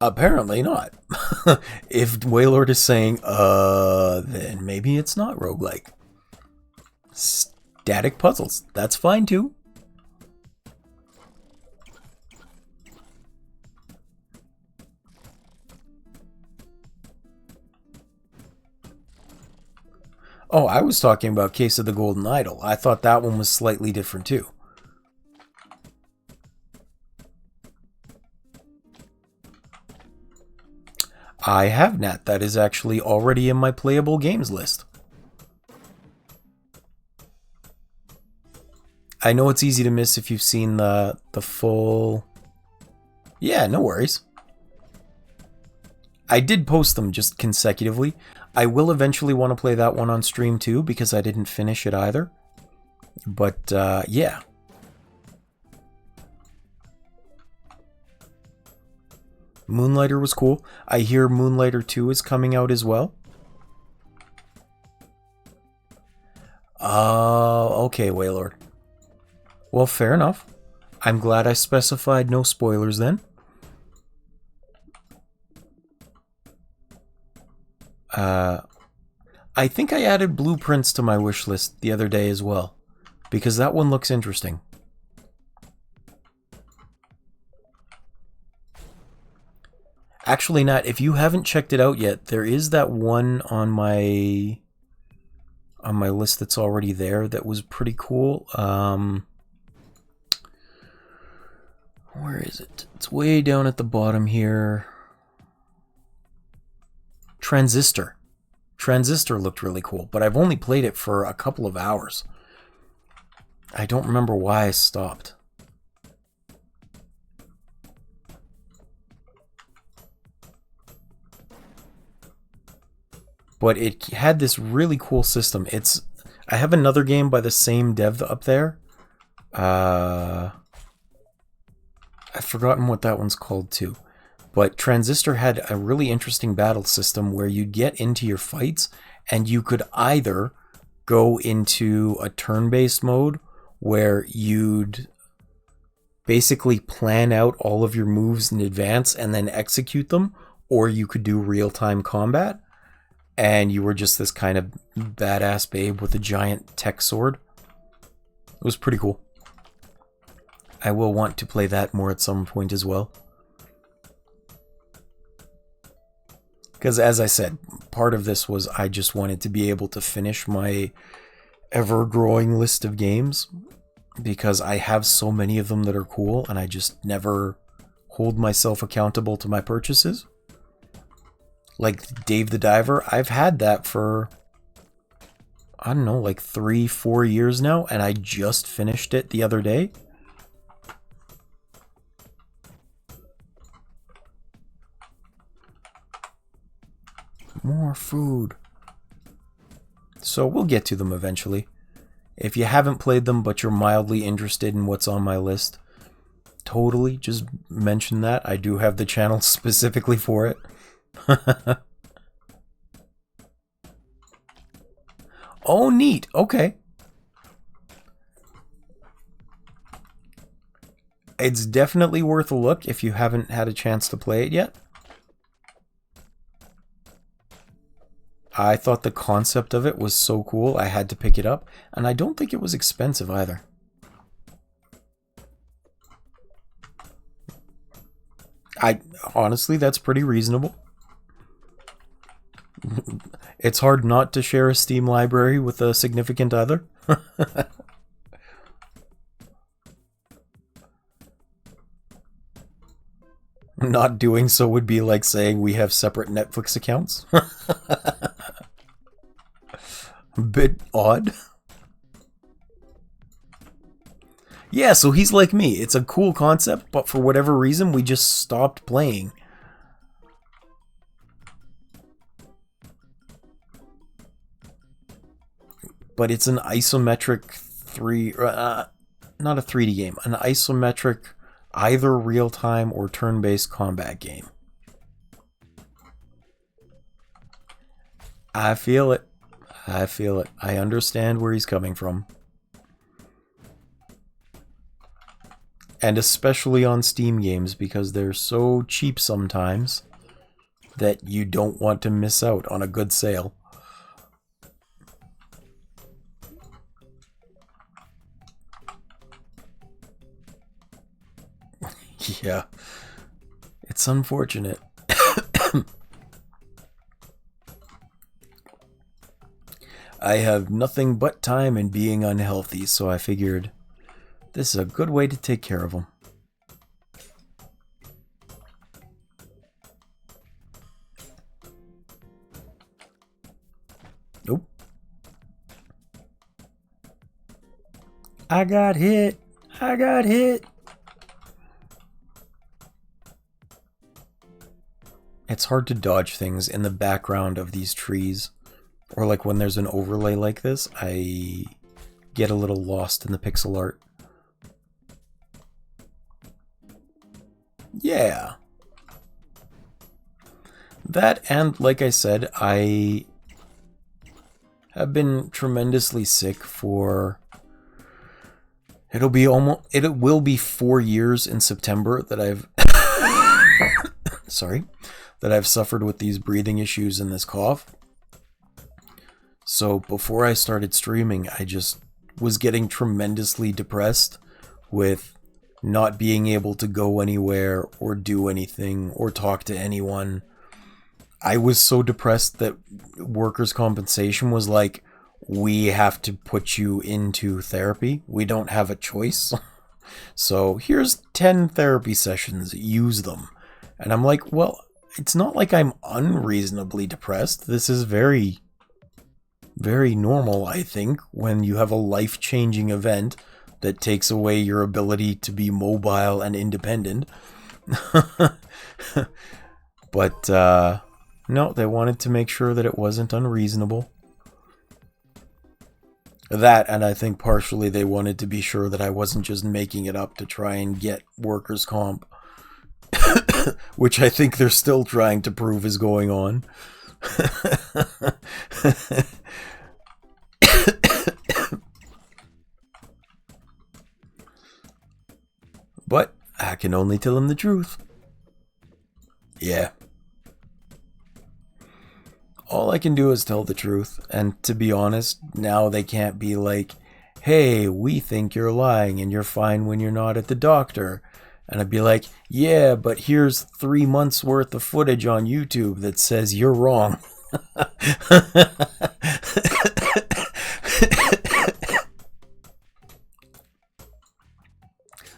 S1: Apparently not. If Waylord is saying, then maybe it's not roguelike. Static puzzles. That's fine too. Oh, I was talking about Case of the Golden Idol. I thought that one was slightly different too. I have Nat. That is actually already in my playable games list. I know it's easy to miss if you've seen the full... Yeah, no worries. I did post them just consecutively. I will eventually want to play that one on stream too, because I didn't finish it either. But, yeah. Moonlighter was cool. I hear Moonlighter 2 is coming out as well. Okay, Waylord. Well, fair enough. I'm glad I specified no spoilers then. I think I added Blueprints to my wish list the other day as well, because that one looks interesting. Actually, Nat, if you haven't checked it out yet, there is that one on my list that's already there that was pretty cool. Where is it? It's way down at the bottom here. Transistor. Transistor looked really cool, but I've only played it for a couple of hours. I don't remember why I stopped. But it had this really cool system. I have another game by the same dev up there. I've forgotten what that one's called too. But Transistor had a really interesting battle system where you'd get into your fights and you could either go into a turn-based mode where you'd basically plan out all of your moves in advance and then execute them, or you could do real-time combat and you were just this kind of badass babe with a giant tech sword. It was pretty cool. I will want to play that more at some point as well. Because as I said, part of this was I just wanted to be able to finish my ever-growing list of games, because I have so many of them that are cool and I just never hold myself accountable to my purchases. Like Dave the Diver, I've had that for, I don't know, like 3-4 years now, and I just finished it the other day. More food. So we'll get to them eventually. If you haven't played them but you're mildly interested in what's on my list, totally just mention that. I do have the channel specifically for it. Oh, neat. Okay. It's definitely worth a look if you haven't had a chance to play it yet. I thought the concept of it was so cool, I had to pick it up, and I don't think it was expensive either. Honestly, that's pretty reasonable. It's hard not to share a Steam library with a significant other. Not doing so would be like saying we have separate Netflix accounts. A bit odd. Yeah, so he's like me. It's a cool concept, but for whatever reason, we just stopped playing. But it's an isometric not a 3D game, an isometric either real-time or turn-based combat game. I feel it. I feel it. I understand where he's coming from. And especially on Steam games, because they're so cheap sometimes that you don't want to miss out on a good sale. Yeah, it's unfortunate. I have nothing but time and being unhealthy, so I figured this is a good way to take care of them. Nope. I got hit. I got hit. It's hard to dodge things in the background of these trees. Or like when there's an overlay like this, I get a little lost in the pixel art. Yeah. That, and like I said, I have been tremendously sick for... It will be 4 years in September that I've... Sorry. That I've suffered with these breathing issues and this cough. So before I started streaming, I just was getting tremendously depressed with not being able to go anywhere or do anything or talk to anyone. I was so depressed that workers' compensation was like, we have to put you into therapy. We don't have a choice. So here's 10 therapy sessions. Use them. And I'm like, well, it's not like I'm unreasonably depressed. This is very very normal, I think, when you have a life-changing event that takes away your ability to be mobile and independent. But, no, they wanted to make sure that it wasn't unreasonable. That, and I think partially they wanted to be sure that I wasn't just making it up to try and get workers' comp. Which I think they're still trying to prove is going on. But I can only tell them the truth. Yeah. All I can do is tell the truth, and to be honest, now they can't be like, hey, we think you're lying and you're fine when you're not at the doctor. And I'd be like, yeah, but here's 3 months worth of footage on YouTube that says you're wrong.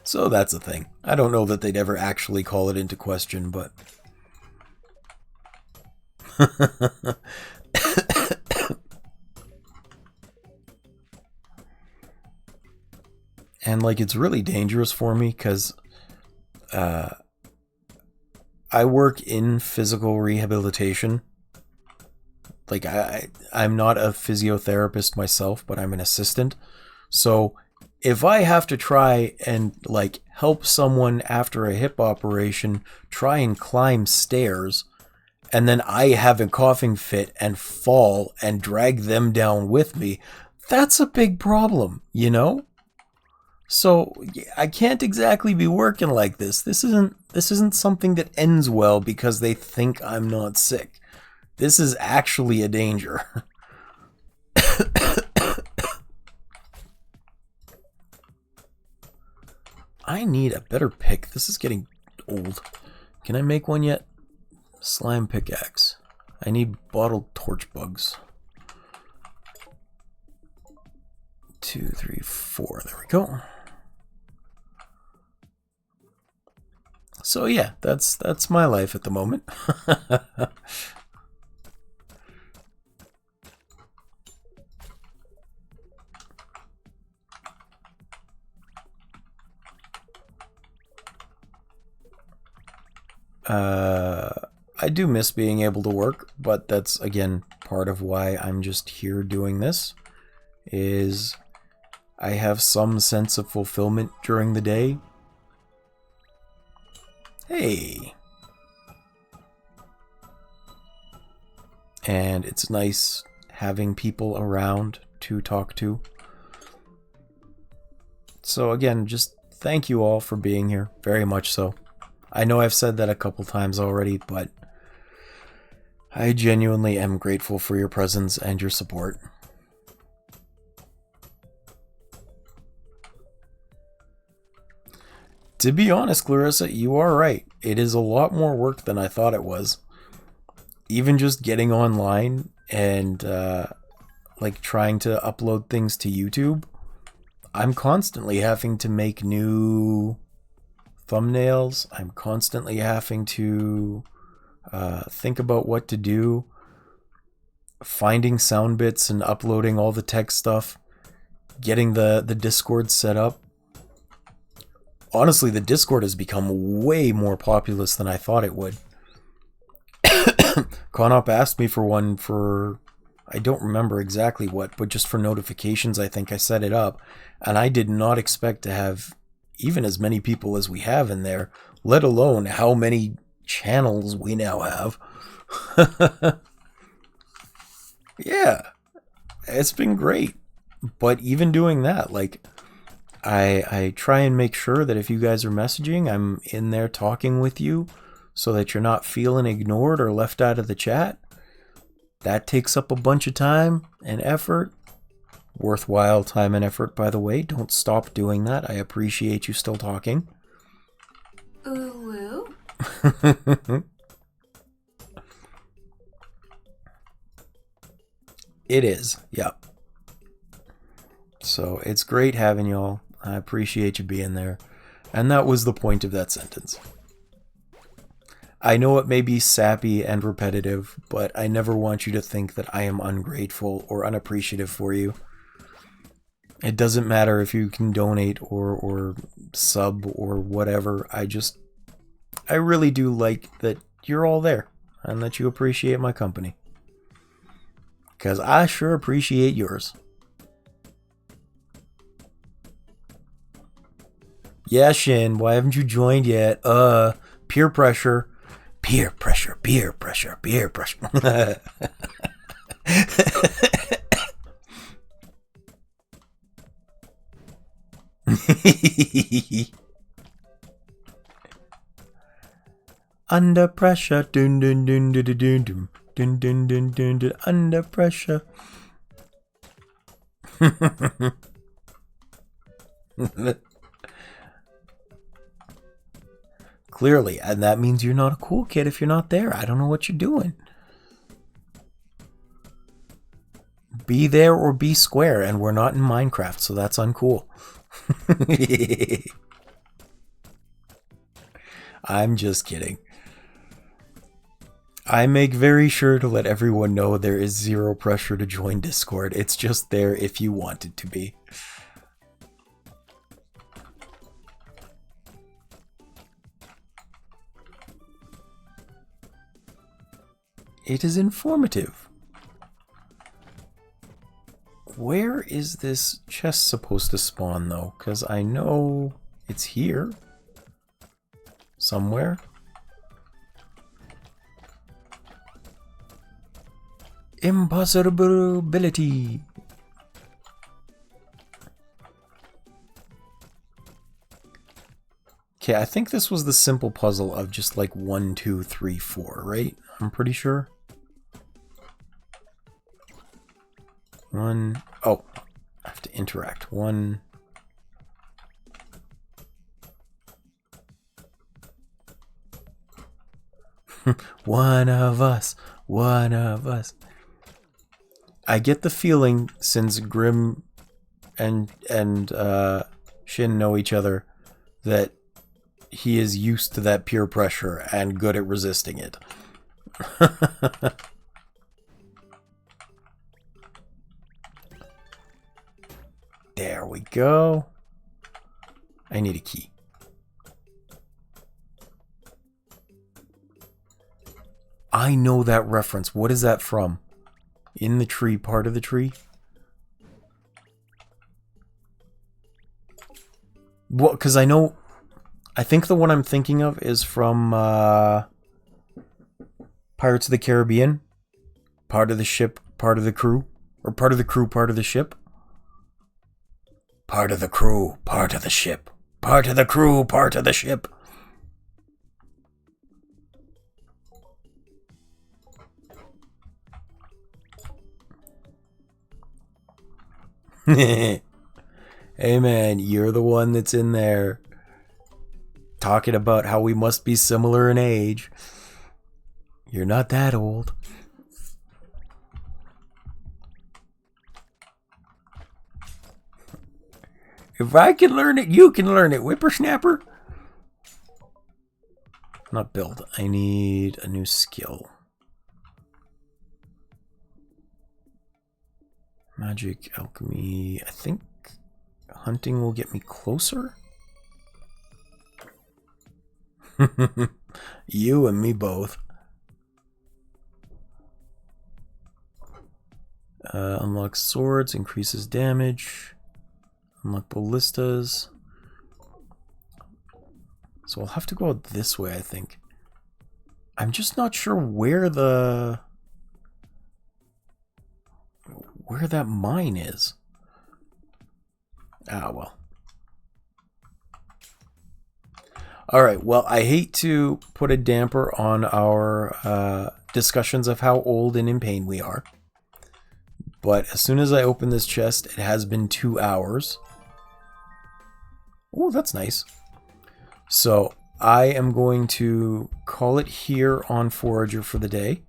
S1: So that's the thing. I don't know that they'd ever actually call it into question, but... And, like, it's really dangerous for me, because I work in physical rehabilitation. Like, I'm not a physiotherapist myself, but I'm an assistant. So, if I have to try and, like, help someone after a hip operation try and climb stairs, and then I have a coughing fit and fall and drag them down with me, that's a big problem, you know? So I can't exactly be working like this. This isn't something that ends well because they think I'm not sick. This is actually a danger. I need a better pick. This is getting old. Can I make one yet? Slime pickaxe. I need bottled torch bugs. 2, 3, 4. There we go. So yeah, that's my life at the moment. I do miss being able to work, but that's, again, part of why I'm just here doing this, is I have some sense of fulfillment during the day. Hey! And it's nice having people around to talk to. So again, just thank you all for being here, very much so. I know I've said that a couple times already, but I genuinely am grateful for your presence and your support. To be honest, Clarissa, you are right. It is a lot more work than I thought it was. Even just getting online and like trying to upload things to YouTube, I'm constantly having to make new thumbnails. I'm constantly having to think about what to do, finding sound bits and uploading all the text stuff, getting the Discord set up. Honestly, the Discord has become way more populous than I thought it would. Conop asked me for one for, I don't remember exactly what, but just for notifications, I think I set it up. And I did not expect to have even as many people as we have in there, let alone how many channels we now have. Yeah, it's been great. But even doing that, like, I try and make sure that if you guys are messaging, I'm in there talking with you so that you're not feeling ignored or left out of the chat. That takes up a bunch of time and effort. Worthwhile time and effort, by the way. Don't stop doing that. I appreciate you still talking.
S2: Ooh,
S1: It is, yeah. So it's great having y'all. I appreciate you being there. And that was the point of that sentence. I know it may be sappy and repetitive, but I never want you to think that I am ungrateful or unappreciative for you. It doesn't matter if you can donate or sub or whatever. I really do like that you're all there and that you appreciate my company. Because I sure appreciate yours. Yeah, Shin, why haven't you joined yet? Peer pressure. Peer pressure, peer pressure, peer pressure. Under pressure, dun dun dun dun dun dun dun dun dun dun dun dun. Under pressure. Clearly, and that means you're not a cool kid if you're not there. I don't know what you're doing. Be there or be square, and we're not in Minecraft, so that's uncool. I'm just kidding. I make very sure to let everyone know there is zero pressure to join Discord. It's just there if you want it to be. It is informative. Where is this chest supposed to spawn, though? Because I know it's here. Somewhere. Impossibility. Okay, I think this was the simple puzzle of just like 1, 2, 3, 4, right? I'm pretty sure. One. Oh, I have to interact. One. One of us. One of us. I get the feeling, since Grim and Shin know each other, that he is used to that peer pressure and good at resisting it. There we go. I need a key. I know that reference. What is that from? In the tree, part of the tree? Well, because I know... I think the one I'm thinking of is from Pirates of the Caribbean. Part of the ship, part of the crew. Or part of the crew, part of the ship. Part of the crew, part of the ship. Part of the crew, part of the ship. Hey man, you're the one that's in there talking about how we must be similar in age. You're not that old. If I can learn it, you can learn it, whippersnapper. Not build. I need a new skill. Magic, alchemy. I think hunting will get me closer. You and me both. Unlock swords, increases damage. Unlock ballistas. So I'll have to go out this way, I think. I'm just not sure where that mine is. Ah, well. Alright, well, I hate to put a damper on our discussions of how old and in pain we are. But as soon as I open this chest, it has been 2 hours. Oh, that's nice. So I am going to call it here on Forager for the day.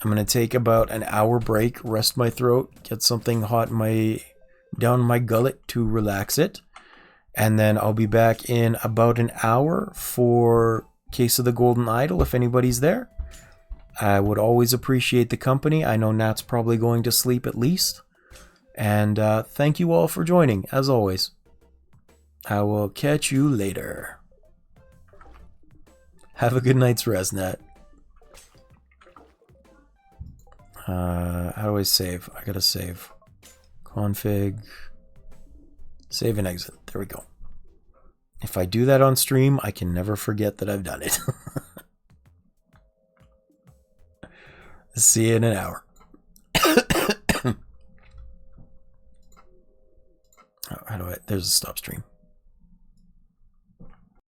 S1: I'm going to take about an hour break, rest my throat, get something hot down my gullet to relax it. And then I'll be back in about an hour for Case of the Golden Idol, if anybody's there. I would always appreciate the company. I know Nat's probably going to sleep at least. And thank you all for joining, as always. I will catch you later. Have a good night's rest, Nat. How do I save? I gotta save. Config. Save and exit. There we go. If I do that on stream, I can never forget that I've done it. See you in an hour. How do I... There's a stop stream.